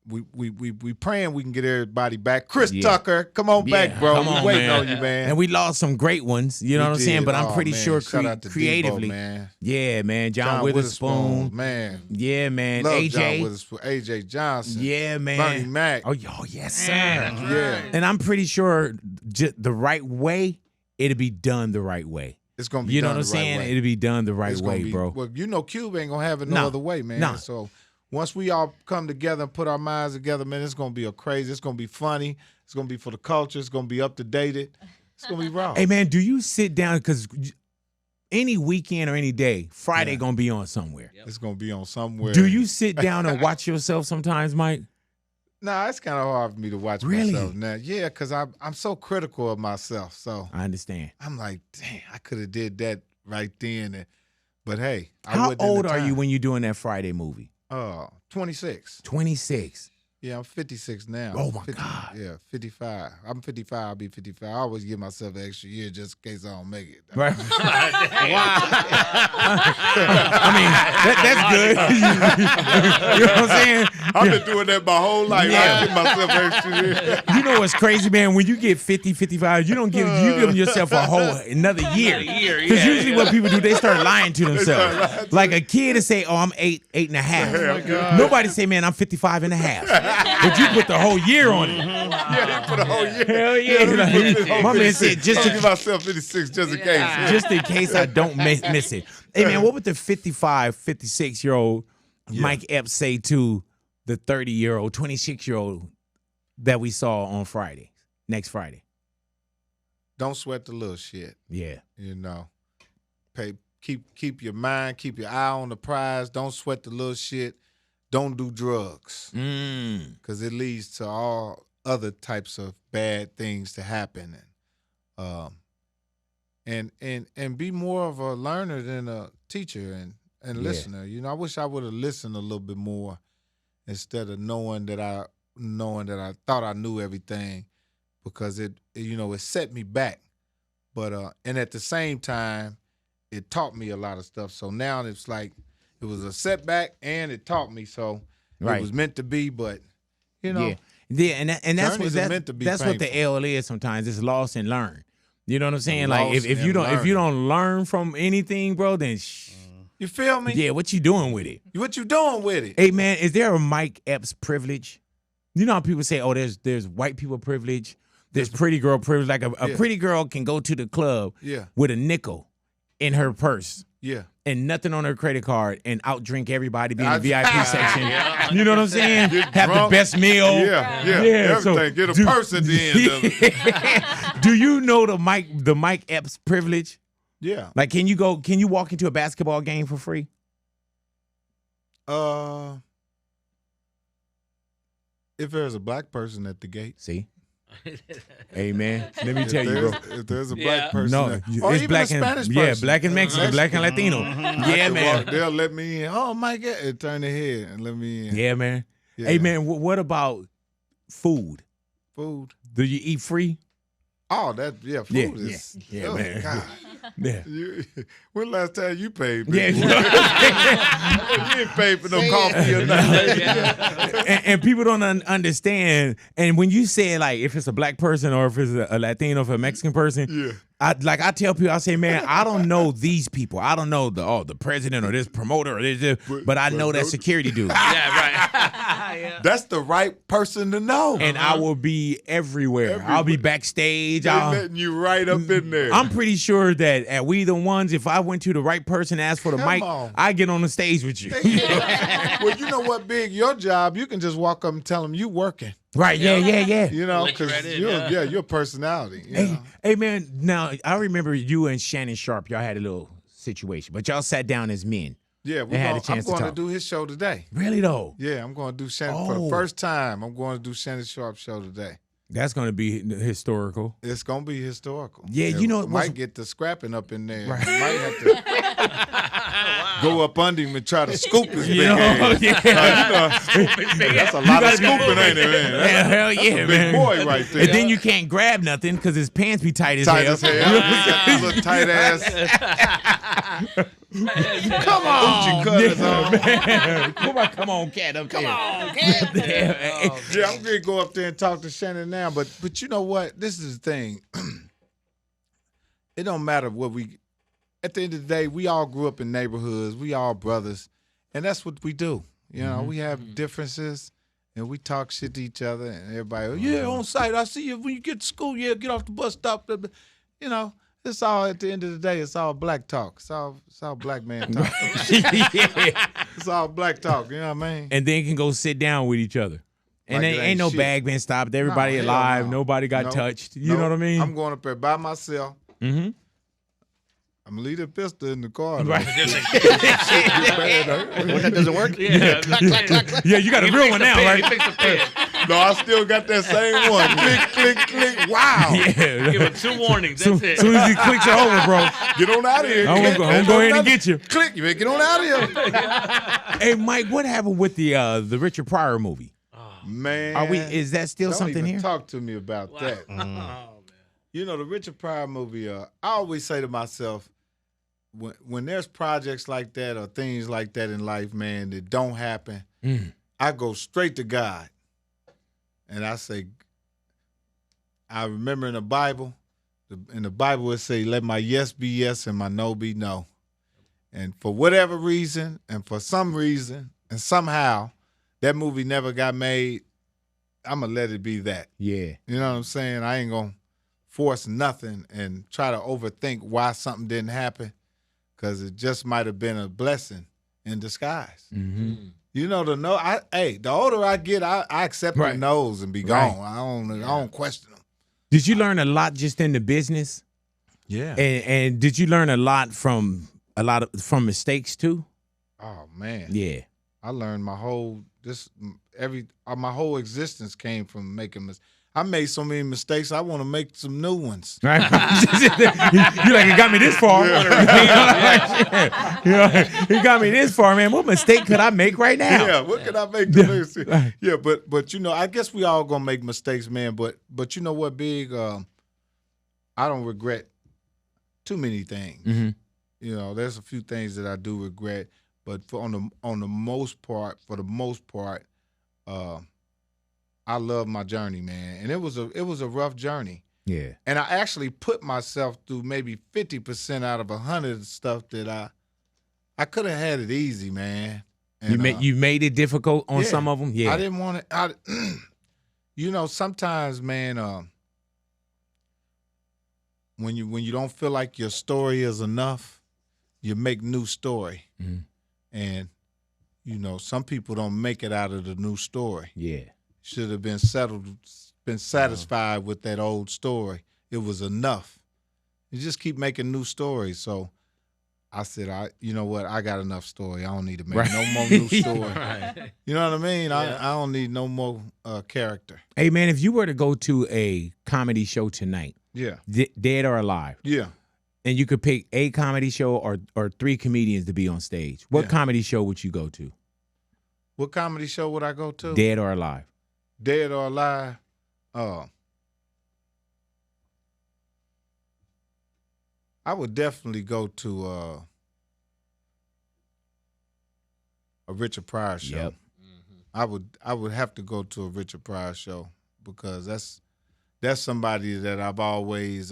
we praying we can get everybody back. Chris Tucker, come on back, bro. Come on, we waiting man. on you, man. And we lost some great ones, you know what I'm saying? But I'm pretty sure Shout out to creatively. Debo, man. Yeah, man. John Witherspoon. Man. Yeah, man. Love AJ. John Witherspoon. AJ Johnson. Yeah, man. Bernie Mac. Oh, yes, sir. Yeah. And I'm pretty sure the right way, it'll be done the right way. It's going to be done the right way. You know what I'm saying? way. It'll be done the right way, bro. Well, Cube ain't going to have it no other way, man. No. So once we all come together and put our minds together, man, it's going to be it's going to be funny. It's going to be for the culture. It's going to be up to date. It's going to be raw. Hey, man, do you sit down, because any weekend or any day, Friday going to be on somewhere. It's going to be on somewhere. Do you sit down and watch yourself sometimes, Mike? Nah, it's kind of hard for me to watch myself now. Yeah, because I'm so critical of myself. So I understand. I'm like, dang, I could have did that right then. But hey, how old are you when you're doing that Friday movie? 26. 26. Yeah, I'm 56 now. Oh, my God. Yeah, 55. I'm 55. I'll be 55. I always give myself an extra year just in case I don't make it. Right. That's good. You know what I'm saying? I've been doing that my whole life. I give myself an extra year. You know what's crazy, man? When you get 50, 55, you give yourself another year. Because usually what people do, they start lying to themselves. Like a kid will say, I'm 8.5. Nobody say, man, I'm 55 and a half. But you put the whole year on it. Yeah, he put a whole year. Hell yeah. My man said, just to give myself 56 just in case. Just in case I don't miss it. Hey, man, what would the 55, 56-year-old Mike Epps say to the 30-year-old, 26-year-old that we saw on Friday, next Friday? Don't sweat the little shit. Yeah. Keep your mind, keep your eye on the prize. Don't sweat the little shit. Don't do drugs, because it leads to all other types of bad things to happen. And and be more of a learner than a teacher and listener. You know, I wish I would have listened a little bit more instead of knowing that I thought I knew everything, because it set me back. But and at the same time, it taught me a lot of stuff. So now it's like it was a setback and it taught me. So it was meant to be. But and that's what that's what the L is sometimes. It's lost and learn. You know what I'm saying? Like if you don't learn from anything, bro, then you feel me? Yeah, what you doing with it? What you doing with it? Hey man, is there a Mike Epps privilege? You know how people say, oh, there's white people privilege, there's pretty girl privilege. Like a pretty girl can go to the club with a nickel in her purse. Yeah. And nothing on her credit card and outdrink everybody, be in the VIP section. You know what I'm saying? Have the best meal. Yeah. Everything. So, get a purse at the end of it. Do you know the Mike Epps privilege? Yeah. Like, can you walk into a basketball game for free? If there's a black person at the gate. See? Hey man, let me tell you, bro. If there's a black person, or it's even black a Spanish person. Yeah, black and Mexican, black and Latino. Yeah, man. They'll let me in. Oh my God, and turn their head and let me in. Yeah, man. Yeah. Hey man, what about food? Food. Do you eat free? Oh, food is. Yeah, oh, man. God. Yeah. When last time you paid? Me? Yeah. You ain't paid for no coffee or nothing. And people don't understand. And when you say, like, if it's a black person or if it's a Latino, or a Mexican person, I tell people, I say, man, I don't know these people. I don't know the president or this promoter or this, but I know that security dude. Yeah, right. That's the right person to know. And I will be everywhere. I'll be backstage. They're letting you right up in there. I'm pretty sure that at We The Ones, if I went to the right person and asked for the mic, I get on the stage with you. Well, you know what, Big? Your job, you can just walk up and tell them you working. Right, yeah. You know, because your personality. Hey, man, now, I remember you and Shannon Sharpe, y'all had a little situation, but y'all sat down as men. Yeah, I'm going to do his show today. Really, though? Yeah, I'm going to do Shannon for the first time. I'm going to do Shannon Sharpe's show today. That's going to be historical. It's going to be historical. Yeah, you know. Might get the scrapping up in there. Right. Might have to go up under him and try to scoop his big ass. That's a lot of scooping, ain't it, man? Hell yeah, man. Big boy right there. And then you can't grab nothing because his pants be tight as hell. His little tight ass. Come on, man. Come on, cat up there. Come on, cat. Yeah, I'm gonna go up there and talk to Shannon now. But you know what? This is the thing. It don't matter what we. At the end of the day, we all grew up in neighborhoods. We all brothers, and that's what we do. You know, we have differences, and we talk shit to each other, and everybody, on site. I see you when you get to school. Yeah, get off the bus stop. You know. It's all, at the end of the day, it's all black talk. It's all black man talk. It's all black talk, you know what I mean? And then you can go sit down with each other. And like ain't no shit. Bag been stopped. Everybody alive. No. Nobody got touched. You know what I mean? I'm going up there by myself. Mm-hmm. I'm going to leave the pistol in the car. Right. When that doesn't work? Yeah. Yeah, you got a real one now, right? No, I still got that same one. Click, click, click. Wow. Yeah. Give him 2 warnings. That's it. As soon as he clicks it over, bro. Get on out of here. I'm going to go ahead and get you. Click. You better get on out of here. Hey, Mike, what happened with the Richard Pryor movie? Man. Is that still something here? Talk to me about that. Oh, man. You know, the Richard Pryor movie, I always say to myself, when there's projects like that or things like that in life, man, that don't happen, I go straight to God. And I say, I remember in the Bible it say, let my yes be yes and my no be no. And for whatever reason, and for some reason, and somehow, that movie never got made, I'm going to let it be that. Yeah. You know what I'm saying? I ain't going to force nothing and try to overthink why something didn't happen, because it just might have been a blessing in disguise. Mm-hmm. You know, the older I get, I accept the no's and be gone. I don't question them. Did you learn a lot just in the business? Yeah. And did you learn a lot from mistakes too? Oh man. Yeah. I learned my whole existence came from making mistakes. I made so many mistakes. I want to make some new ones. Right? You like, it got me this far. It got me this far, man. What mistake could I make right now? Yeah, what could I make to this? Yeah, but you know, I guess we all gonna make mistakes, man. But you know what, Big? I don't regret too many things. Mm-hmm. You know, there's a few things that I do regret, but for the most part, I love my journey, man, and it was a rough journey. Yeah, and I actually put myself through maybe 50% out of 100 stuff that I could have had it easy, man. And, you made it difficult on some of them. Yeah, I didn't want to. You know, sometimes, man, when you don't feel like your story is enough, you make new story, and you know, some people don't make it out of the new story. Yeah. Should have been satisfied with that old story. It was enough. You just keep making new stories. So I said, you know what? I got enough story. I don't need to make no more new story. Right. You know what I mean? Yeah. I don't need no more character. Hey, man, if you were to go to a comedy show tonight, dead or alive, and you could pick a comedy show or 3 comedians to be on stage, what comedy show would you go to? What comedy show would I go to? Dead or alive. Dead or alive? I would definitely go to a Richard Pryor show. Yep. I would have to go to a Richard Pryor show because that's somebody that I've always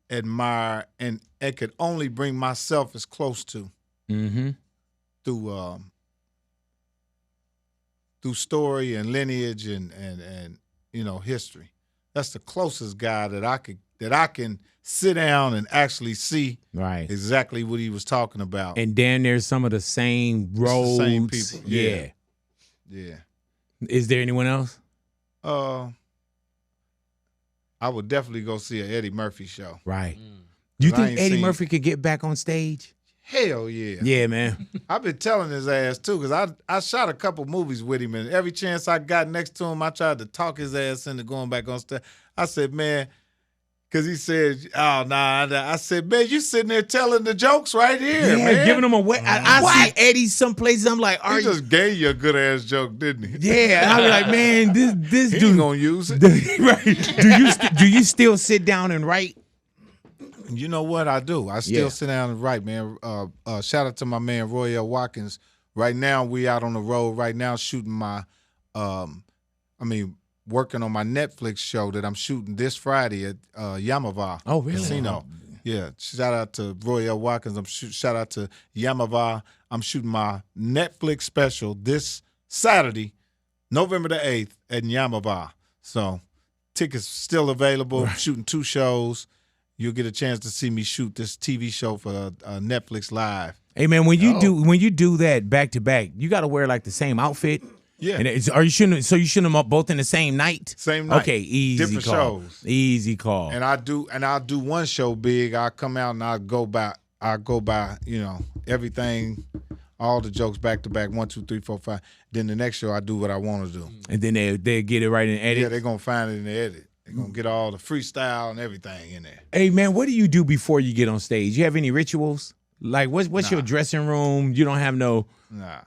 admired and could only bring myself as close to through story and lineage and you know, history. That's the closest guy that I can sit down and actually see exactly what he was talking about. And then there's some of the same roads. The same people. Yeah. Is there anyone else? I would definitely go see an Eddie Murphy show. Right. Do you think Eddie Murphy could get back on stage? Hell yeah. Yeah, man. I've been telling his ass, too, because I shot a couple movies with him, and every chance I got next to him, I tried to talk his ass into going back on stage. I said, man, because he said, oh, nah. I said, man, you sitting there telling the jokes right here, man. Giving them away. I see Eddie some places, I'm like, he just gave you a good-ass joke, didn't he? Yeah. I was like, man, this he dude. ain't going to use it. Right. Do you still sit down and write? You know what? I do. I still sit down and write, man. Shout out to my man, Roy L. Watkins. Right now, we out on the road right now shooting working on my Netflix show that I'm shooting this Friday at Yamava Casino. Yeah, shout out to Roy L. Watkins. Shout out to Yamava. I'm shooting my Netflix special this Saturday, November the 8th at Yamava. So tickets still available. Right. Shooting 2 shows. You'll get a chance to see me shoot this TV show for Netflix Live. Hey man, when you do that back to back, you got to wear like the same outfit. Yeah. And you shouldn't them up both in the same night? Same night. Okay, easy different call. Shows. Easy call. And I'll do one show big. I'll come out and I'll go by, you know, everything, all the jokes back to back, 1, 2, 3, 4, 5. Then the next show I do what I want to do. And then they get it right in edit. Yeah, they're gonna find it in the edit. They're going to get all the freestyle and everything in there. Hey, man, what do you do before you get on stage? You have any rituals? Like, what's your dressing room? You don't have no... Nah.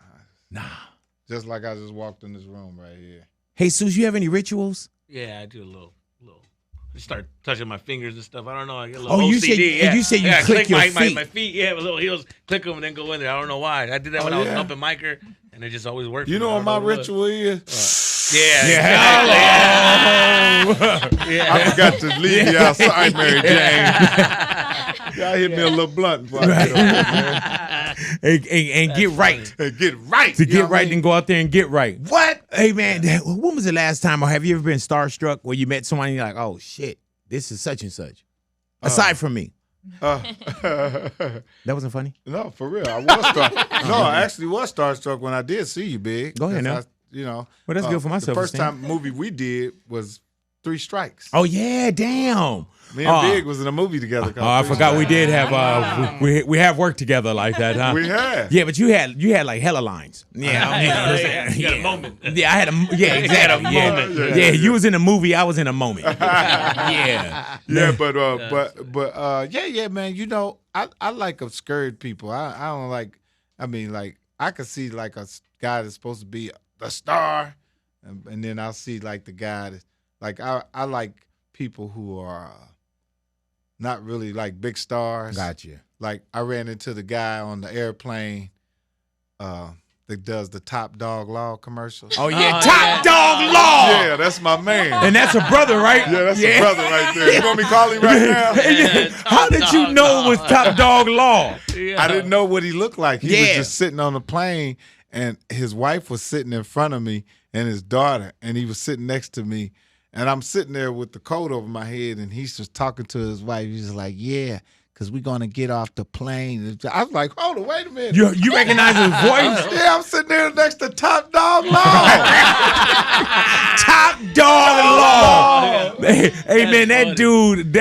Just like I just walked in this room right here. Hey, Sus, you have any rituals? Yeah, I do a little. I start touching my fingers and stuff. I don't know. I get a little OCD. You said you click your feet. My feet, with little heels, click them and then go in there. I don't know why. I did that when I was up in Micer, and it just always worked. You know what my ritual is? I forgot to leave you outside, Mary Jane. Y'all hit me a little blunt before I get over there. And get right. And get right. To get right and go out there and get right. What? Hey, man, when was the last time, or have you ever been starstruck where you met someone and you're like, oh, shit, this is such and such? Aside from me. That wasn't funny? No, for real. I was starstruck. No, I actually was starstruck when I did see you, Big. Go ahead now. You know, well, that's good for myself. The first time movie we did was Three Strikes. Oh yeah, damn. Me and Big was in a movie together. Oh, I forgot we did have we have worked together like that, huh? We had. Yeah, but you had like hella lines. Yeah, You got a moment. Yeah, I had exactly. Yeah, you was in a movie, I was in a moment. Yeah, but yeah, man. You know, I like obscured people. I don't like. I mean, like I could see like a guy that's supposed to be the star, and then I'll see like the guy that, like I like people who are not really like big stars. Gotcha. Like I ran into the guy on the airplane that does the Top Dog Law commercials. Oh yeah, Top Dog Law. Yeah, that's my man. And that's a brother, right? Yeah, that's a brother right there. You want me to call him right now? How did you know it was Top Dog Law? I didn't know what he looked like. He was just sitting on the plane, and his wife was sitting in front of me and his daughter, and he was sitting next to me. And I'm sitting there with the coat over my head, and he's just talking to his wife. He's like, yeah, because we're going to get off the plane. I was like, hold on, wait a minute. You recognize his voice? Yeah, I'm sitting there next to Top Dog Law. Top Dog Law. Hey, man, that dude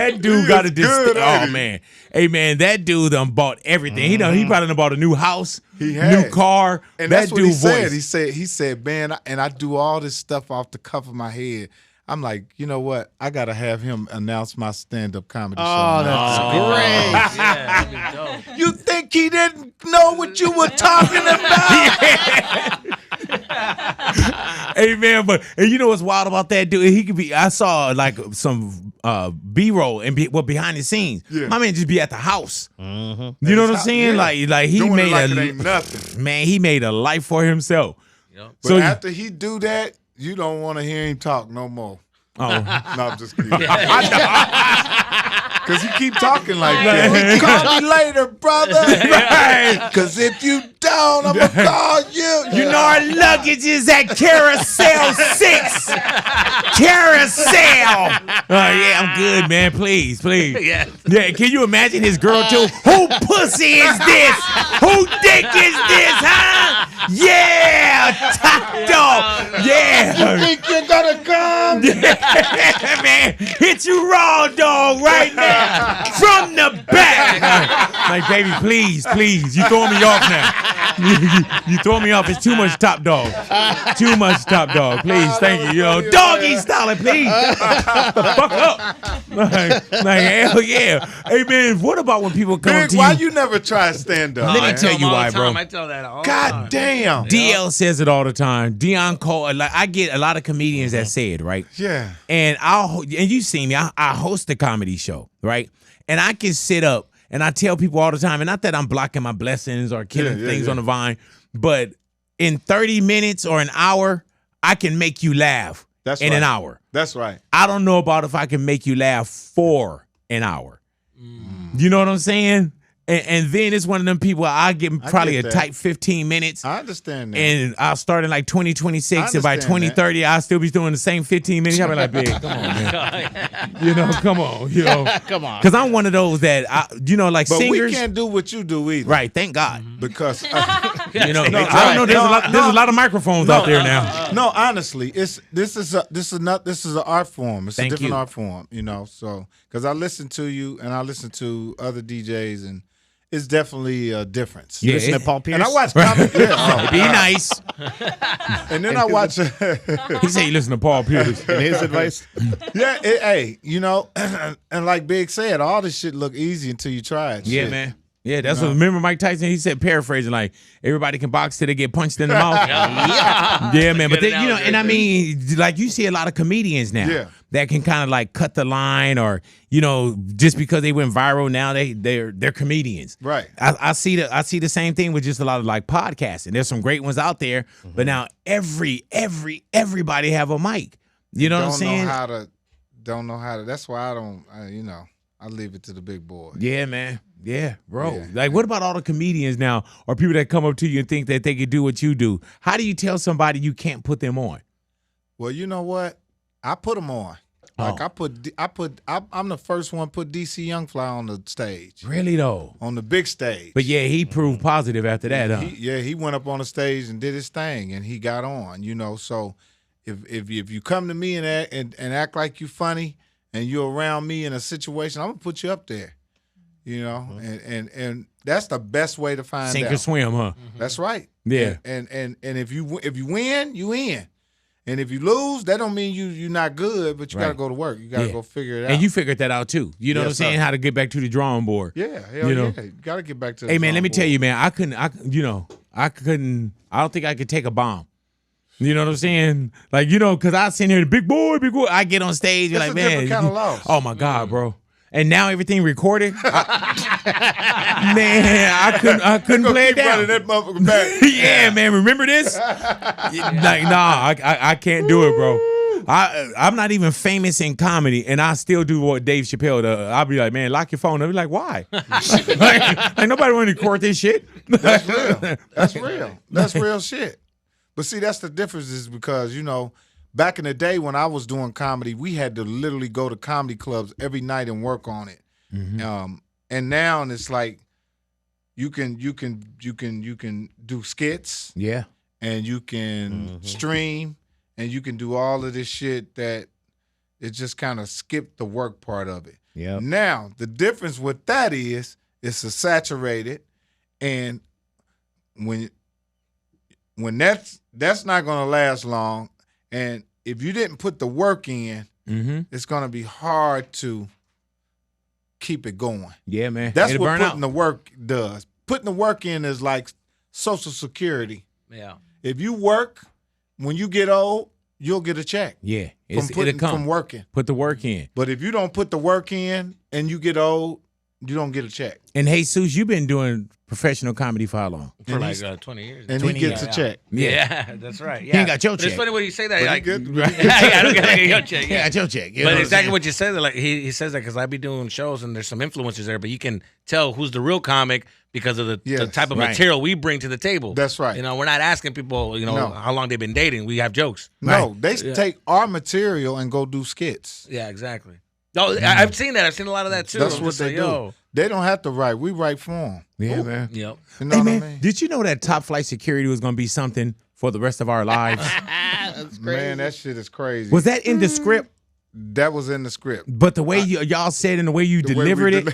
got a distinct. Oh, man. Hey, man, that dude done bought everything. He probably done bought a new house, new car. And that's what he said. He said, man, and I do all this stuff off the cuff of my head. I'm like, you know what? I got to have him announce my stand-up comedy show. Oh, that's great. Yeah, that'd be dope. You think he didn't know what you were talking about? Hey, man, and you know what's wild about that dude? He could be. I saw like some B-roll and behind the scenes. Yeah. My man just be at the house. Mm-hmm. You know what I'm saying? Yeah. Like he made it ain't nothing. Man, he mmade a life for himself. Yep. But so after he do that, you don't want to hear him talk no more. Oh. No, I'm just kidding. Because you keep talking like that. Call me later, brother. Right. Because if you don't, I'm going to call you. You know our luggage is at Carousel 6. Carousel. Yeah, I'm good, man. Please. Yes. Yeah, can you imagine his girl too? Who pussy is this? Who dick is this, huh? Yeah, Top Dog. Yeah. You think you're going to come? Man, hit you raw, dog, right now. From the back. Like, baby, please. You throwing me off now. You throw me off. It's too much Top Dog. Too much Top Dog. Please, thank you. Doggy style, please. Fuck up. Like, hell yeah. Hey, man, what about when people come to you? Why you never try stand-up? Let me tell you why, bro. I tell that all God damn. DL says it all the time. Deon Cole. Like, I get a lot of comedians that say it, right? Yeah. And you see me. I host a comedy show, right? And I can sit up and I tell people all the time, and not that I'm blocking my blessings or killing things on the vine, but in 30 minutes or an hour, I can make you laugh in an hour. That's right. I don't know about if I can make you laugh for an hour. You know what I'm saying? And then it's one of them people, I give them probably a tight 15 minutes. I understand that. And I'll start in like 2026, and by 2030, I'll still be doing the same 15 minutes. I'll be like, big, come on, man. Come on. Come on. Because I'm one of those that, like but singers. We can't do what you do either. Right, thank God. Because, I don't know, there's a lot of microphones out there now. No, honestly, this is an art form. It's a different art form, so, because I listen to you and I listen to other DJs, and it's definitely a difference. Yeah, listen to Paul Pierce. And I watch comedy. Be nice. And then I watch. He said you listen to Paul Pierce. And his advice. Yeah, and like Big said, all this shit look easy until you try it. Yeah, man. Yeah, that's what. Remember Mike Tyson? He said, paraphrasing, like everybody can box till they get punched in the mouth. Yeah, man. But and I mean, like you see a lot of comedians now that can kind of like cut the line, or just because they went viral now they're comedians. Right. I see the same thing with just a lot of like podcasting. There's some great ones out there, but now everybody have a mic. You know what I'm saying? Don't know how to. That's why I don't. I leave it to the big boy. Yeah, man. Yeah, bro. Yeah. Like, what about all the comedians now, or people that come up to you and think that they can do what you do? How do you tell somebody you can't put them on? Well, you know what? I put them on. Like I'm the first one to put DC Young Fly on the stage. Really though? On the big stage. But yeah, he proved positive after that, huh? He went up on the stage and did his thing, and he got on. So if you come to me and act like you funny and you're around me in a situation, I'm gonna put you up there. You know, and that's the best way to find Sink out. or swim, huh? That's right. Yeah. And if you win, you in. And if you lose, that don't mean you're not good, but you got to go to work. You got to go figure it out. And you figured that out too. You know what I'm saying? sir. How to get back to the drawing board. Yeah, hell You know? yeah. You got to get back to the Hey man, let drawing me tell board. you, man, I couldn't. I don't think I could take a bomb. You know what I'm saying? Like, because I sitting here, big boy. I get on stage, you're It's like, a man, different kind of loss. oh my God, bro. And now everything recorded. Man, I couldn't play it down. Running that motherfucker back. Yeah, man. Remember this? Like, nah, I can't do it, bro. I'm not even famous in comedy, and I still do what Dave Chappelle does. I'll be like, man, lock your phone. I'll be like, why? like nobody want to record this shit. That's real. That's real. That's real shit. But see, that's the difference is because, back in the day when I was doing comedy, we had to literally go to comedy clubs every night and work on it. Mm-hmm. And now it's like you can do skits. Yeah. And you can stream, and you can do all of this shit that it just kind of skipped the work part of it. Yeah. Now, the difference with that is it's a saturated, and when that's not going to last long, and if you didn't put the work in, it's going to be hard to keep it going. Yeah, man. That's It'll what burn putting out. the work does. Putting the work in is like Social Security. Yeah. If you work, when you get old, you'll get a check. Yeah. It'll come from working. Put the work in. But if you don't put the work in and you get old, you don't get a check. And Jesus, you've been doing professional comedy for how long? For like 20 years. And 20 he gets a check. Yeah, that's right. Yeah. He ain't got your But check. it's funny when you say that. But Like, he good. I don't get your check. He got your check. You know But what I'm exactly saying? what you said. Like he says that because I be doing shows and there's some influencers there, but you can tell who's the real comic because of the Yes, type of right. material we bring to the table. That's right. We're not asking people, No. how long they've been dating. We have jokes. No, they take our material and go do skits. Yeah, exactly. No, I've seen that. I've seen a lot of that too. That's I'm what just they like, do. Yo. They don't have to write. We write for them. Yeah, man. Yep. You know Hey, what man, I mean? did you know that top flight security was going to be something for the rest of our lives? That's crazy. Man, that shit is crazy. Was that in the script? That was in the script. But the way y'all said and the way you The way we delivered it,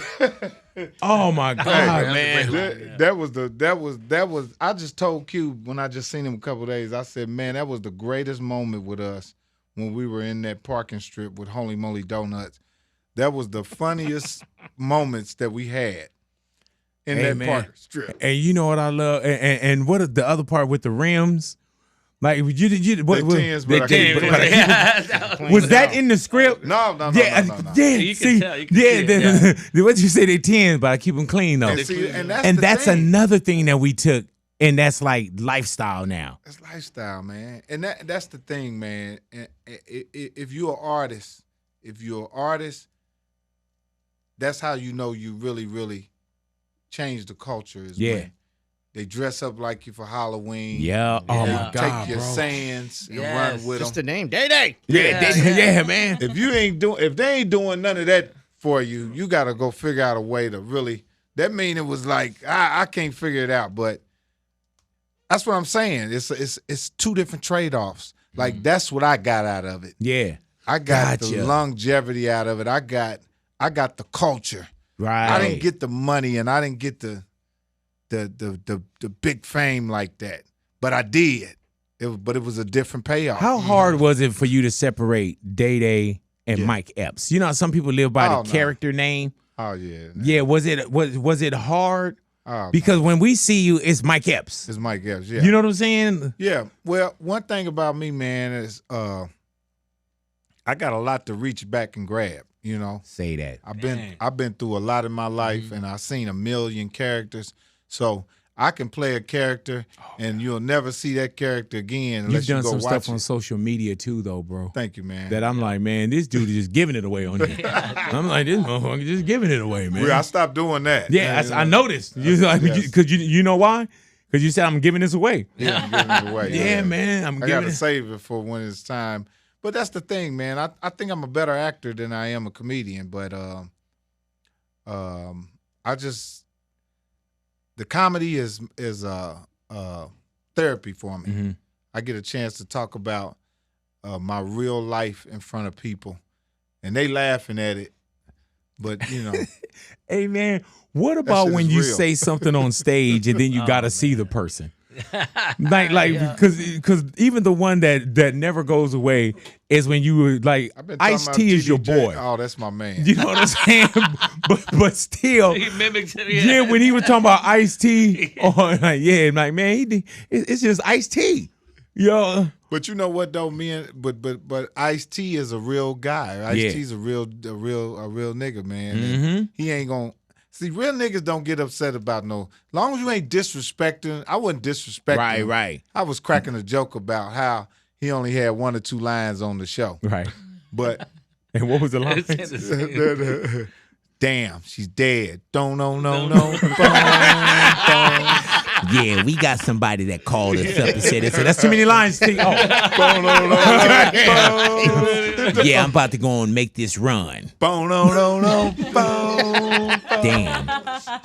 deli- oh my God, man. man. That was. I just told Q when I just seen him a couple of days. I said, man, that was the greatest moment with us when we were in that parking strip with Holy Moly Donuts. That was the funniest moments that we had in Hey, that man. parking strip. And you know what I love? And what is the other part with the rims? Like what, tens, but I keep- but I keep- was that in the script? No. Yeah, Yeah. You can see, tell, you can see it, what you say they 10s, but I keep them clean though. And That's the thing. another thing that we took, and that's like lifestyle now. It's lifestyle, man, and that's the thing, man. If you're an artist, that's how you know you really, really changed the culture. Is when they dress up like you for Halloween. Yeah. Oh They my God, take your bro. sayings and Yes. run with Just them. the name, Day. Yeah, man. If they ain't doing none of that for you, you got to go figure out a way to really. That mean it was like I can't figure it out, but that's what I'm saying. It's two different trade-offs. Like that's what I got out of it. Yeah. I got Gotcha. the longevity out of it. I got the culture. Right. I didn't get the money and I didn't get the big fame like that, but I did. But it was a different payoff. How hard was it for you to separate Day and Mike Epps? You know, some people live by Oh, the no. character name. Oh yeah. Yeah, was it hard? Oh, Because when we see you, it's Mike Epps. it's Mike Epps. Yeah. You know what I'm saying? Yeah. Well, one thing about me, man, is I got a lot to reach back and grab. You know, Say that. I've been through a lot in my life, and I've seen a million characters. So I can play a character, and you'll never see that character again You've unless you done go some watch stuff on it. social media too, though, bro. Thank you, man. That I'm like, man, this dude is just giving it away on here. I'm like, this motherfucker just giving it away, man. I stopped doing that. Yeah, I noticed. You like, Yes. because you know why? Because you said I'm giving this away. Yeah, I'm giving it away. Yeah, man, I'm I giving gotta it. save it for when it's time. But that's the thing, man. I think I'm a better actor than I am a comedian. But the comedy is therapy for me. Mhm. I get a chance to talk about my real life in front of people, and they laughing at it. But you know, hey man, what about when you real. say something on stage and then you gotta see the person? like because even the one that never goes away is when you were like Ice-T is your boy. Oh, that's my man. You know what I'm saying? but still, he mimics it. Yeah, when he was talking about Ice-T, like man, it's just Ice-T. Yo. But you know what though, but Ice-T is a real guy. Ice-T's a real nigga, man. And he ain't gonna see. Real niggas don't get upset about no. Long as you ain't disrespecting. I wasn't disrespecting him. Right. I was cracking a joke about how he only had 1 or 2 lines on the show. Right. But and what was the line? Damn, she's dead. Don't no. Yeah, we got somebody that called us up and said it. So that's too many lines. Yeah, I'm about to go and make this run. Damn.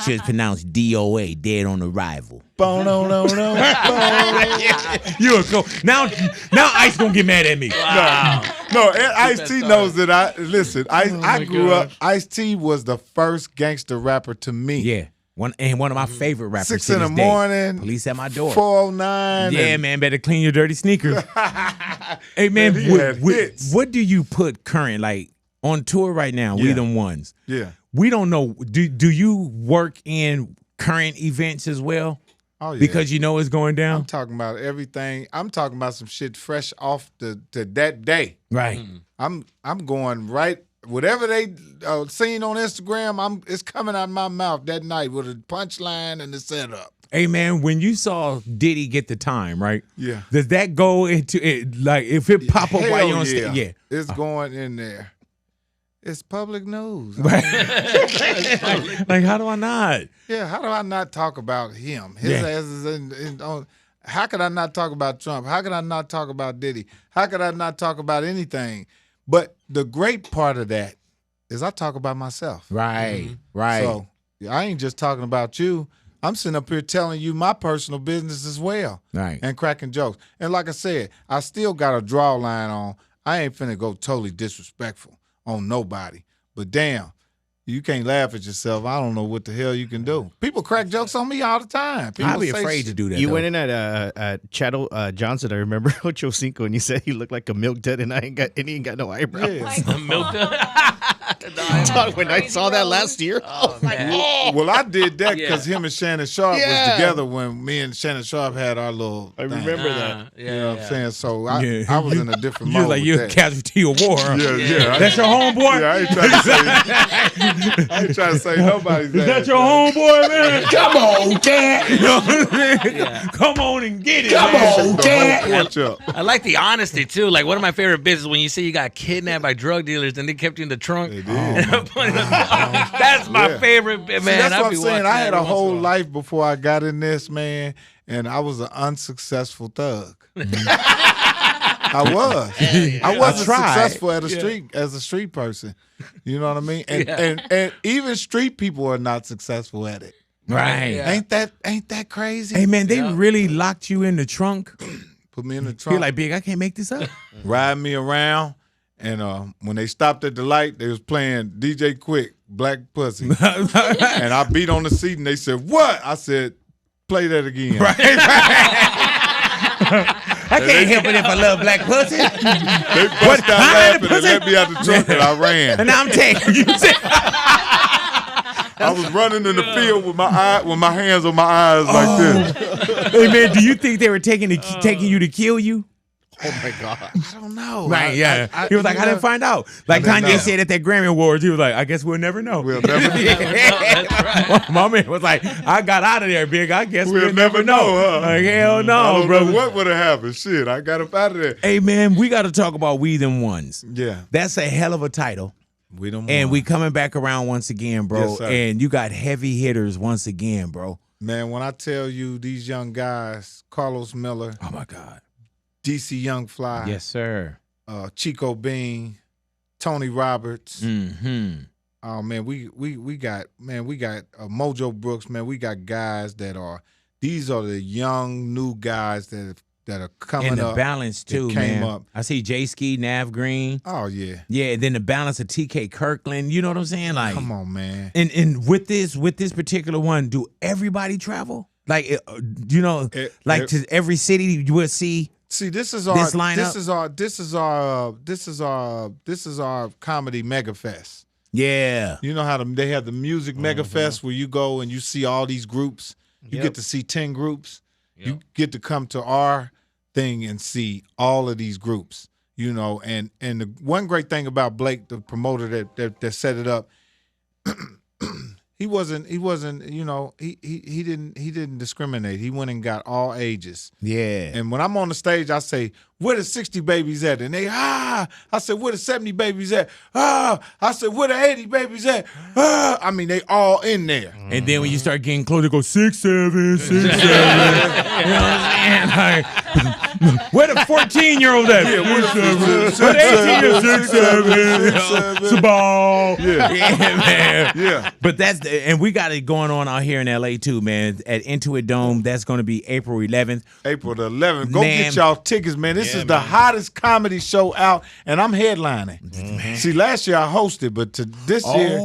Should have pronounced DOA, dead on arrival. You a cool. Now Ice gonna get mad at me. Wow. No, Ice-T knows that I grew up. Ice-T was the first gangster rapper to me. Yeah. One of my favorite rappers. 6 in the morning. Police at my door. 409. Yeah, man, better clean your dirty sneakers. Hey, man, what do you put current, like, on tour right now? We them ones. Yeah. We don't know. Do you work in current events as well? Oh, yeah. Because you know it's going down? I'm talking about everything. I'm talking about some shit fresh off to that day. Right. I'm going right. Whatever they seen on Instagram, it's coming out of my mouth that night with a punchline and the setup. Hey, man, when you saw Diddy get the time, right? Yeah. Does that go into it? Like, if it pop up while you're on stage? Yeah. It's going in there. It's public news. Right. Like, how do I not? Yeah, how do I not talk about him? His ass is in how could I not talk about Trump? How could I not talk about Diddy? How could I not talk about anything? But the great part of that is I talk about myself. Right, right. So I ain't just talking about you. I'm sitting up here telling you my personal business as well. Right. And cracking jokes. And like I said, I still got a draw line on. I ain't finna go totally disrespectful on nobody. But damn, you can't laugh at yourself. I don't know what the hell you can do. People crack jokes on me all the time. People I'd be afraid to do that. You went in at Chattel Johnson, I remember, Ocho Cinco, and you said he looked like a milk dud, and he ain't got no eyebrows. Yeah. Milk. When I saw that last year, I was like, oh. Well, I did that because him and Shannon Sharpe was together when me and Shannon Sharpe had our little I thing. remember that. You know what I'm saying? So I was in a different You're mode. like, you're a casualty of war. Yeah. That's your homeboy? Yeah, I ain't trying to say nobody's Is that your homeboy, man? Come on, Dad. You know what I'm saying? Come on and get it, Come man. on, Dad. I like the honesty too. Like one of my favorite bits is when you say you got kidnapped by drug dealers and they kept you in the trunk. They did. That's my favorite bit, man. See, that's I'll what I'm be saying. watching I that had a every once in whole while. life before I got in this, man, and I was an unsuccessful thug. I was. I wasn't successful at as a street person. You know what I mean? And even street people are not successful at it. Right. Yeah. Ain't that crazy? Hey, man, they really locked you in the trunk? Put me in the trunk. You're like, Big, I can't make this up. Ride me around. And when they stopped at the light, they was playing DJ Quick, Black Pussy. And I beat on the seat, and they said, "What?" I said, "Play that again." Right. I can't help it if I love black pussy. They bust out laughing and let me out the trunk, and I ran. And now I'm taking you. I was running in the field with my hands on my eyes like this. Hey, man, do you think they were taking you to kill you? Oh, my God. I don't know. Right, yeah. He was like, I didn't find out. Like Kanye said at that Grammy Awards, he was like, I guess we'll never know. We'll never know. That's right. My man was like, I got out of there, Big. I guess We'll never know, huh? Like, hell no, I don't bro. know what would have happened. Shit, I got up out of there. Hey, man, we got to talk about We Them Ones. Yeah. That's a hell of a title. We Them And Ones. we coming back around once again, bro. Yes, sir. And you got heavy hitters once again, bro. Man, when I tell you these young guys, Carlos Miller, Oh, my God. DC Young Fly, Yes, sir. Chico Bean, Tony Roberts. Mm-hmm. Oh man, we got Mojo Brooks. Man, we got guys these are the young new guys that have that are coming and the up. balance too, came man. up. I see J Ski, Nav Green. Oh yeah. Yeah, and then the balance of TK Kirkland. You know what I'm saying? Like, come on, man. And with this particular one, do everybody travel? Like, to every city you will see. See, this is our lineup? This is our comedy mega fest. Yeah. You know how they have the music mega fest where you go and you see all these groups. You get to see 10 groups. Yep. You get to come to our thing and see all of these groups. You know, and the one great thing about Blake, the promoter that set it up, he wasn't, you know, he didn't discriminate. He went and got all ages. Yeah. And when I'm on the stage, I say, where the 60 babies at? And they, I said, where the 70 babies at? I said, where the 80 babies at? I mean, they all in there. And then when you start getting close, they go 6, 7, 6, 7. You know what I'm saying? Like, where the 14-year-old at? Yeah, where the 18 6, 7. It's a ball. Yeah, man. Yeah. But and we got it going on out here in LA too, man. At Intuit Dome, that's going to be April 11th. April the 11th. Go get y'all tickets, man. This is the hottest comedy show out, and I'm headlining. Mm-hmm. See, last year I hosted, but this year,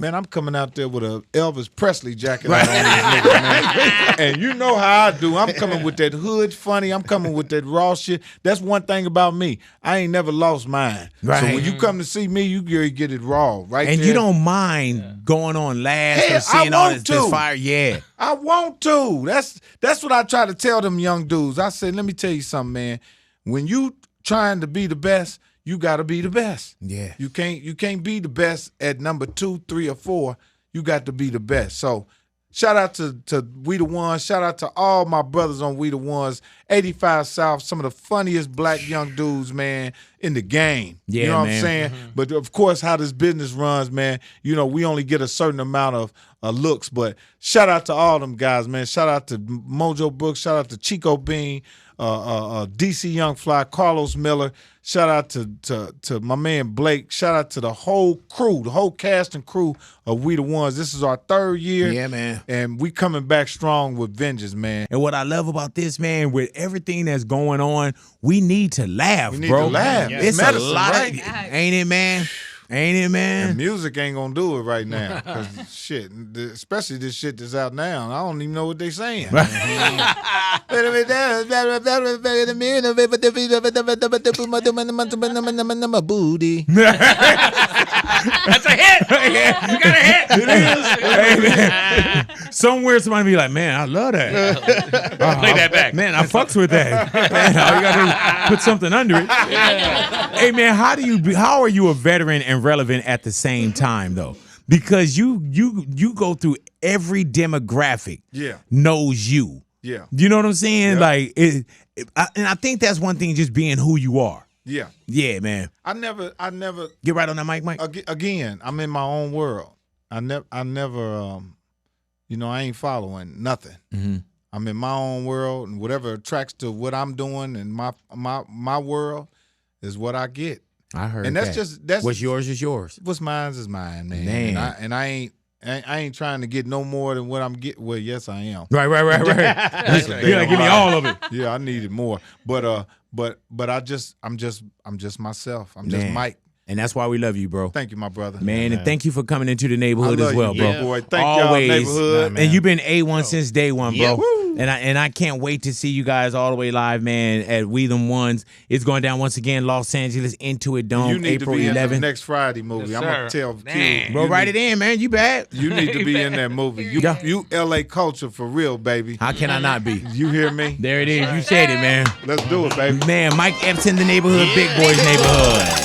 man, I'm coming out there with a Elvis Presley jacket on these niggas, man. And you know how I do. I'm coming with that hood funny. I'm coming with that raw shit. That's one thing about me. I ain't never lost mine. Right. So when you come to see me, you get it raw, right? And there. you don't mind going on last or seeing all this fire. Yeah. I want to. That's what I try to tell them young dudes. I said, let me tell you something, man. When you trying to be the best, you got to be the best. Yeah. You can't be the best at number 2, 3, or 4. You got to be the best. So shout out to We The Ones. Shout out to all my brothers on We The Ones. 85 South, some of the funniest black young dudes, man, in the game. Yeah, you know what I'm saying? Mm-hmm. But of course, how this business runs, man, you know, we only get a certain amount of looks. But shout out to all them guys, man. Shout out to Mojo Brooks. Shout out to Chico Bean. DC Young Fly, Carlos Miller. Shout out to my man Blake. Shout out to the whole crew, the whole cast and crew of We The Ones. This is our 3rd year. Yeah, man. And we coming back strong with vengeance, man. And what I love about this, man, with everything that's going on, we need to laugh, we need bro. To laugh. Yeah. It's medicine, a lot right? Ain't it, man? Ain't it, man? And music ain't gonna do it right now. Cause shit, especially this shit that's out now. I don't even know what they saying. That's a hit. You got a hit. It is. Hey, man. Somewhere somebody be like, man, I love that. Play that back. Man, I fucks with that. Man, all you gotta do is put something under it. Yeah. Hey, man, how are you a veteran and relevant at the same time, though? Because you go through every demographic. Yeah. Knows you. Yeah. You know what I'm saying? Yeah. Like, and I think that's one thing, just being who you are. Yeah. Yeah, man. I never get right on that mic, Mike. Again, I'm in my own world. I never you know, I ain't following nothing. Mm-hmm. I'm in my own world, and whatever attracts to what I'm doing and my world is what I get. I heard and that's what's yours is yours. What's mine is mine, man. And I ain't trying to get no more than what I'm getting. Well, yes, I am. Right. You gotta give me all of it. Yeah, I needed more. But I'm just myself. I'm just Mike. And that's why we love you, bro. Thank you, my brother. Man, and thank you for coming into the neighborhood as well, bro. Boy. Thank y'all, neighborhood. And you've been A1 since day one, bro. Yeah. And I can't wait to see you guys all the way live, man, at We Them Ones. It's going down once again, Los Angeles, Intuit Dome, you need April to be 11th. In the next Friday movie. Yes, I'm going to tell Q. Bro, write it in, man. You bad. You need to be in that movie. You LA culture for real, baby. How can I not be? You hear me? There it is. You said it, man. Let's do it, baby. Man, Mike Epps in the neighborhood, Big Boy's neighborhood.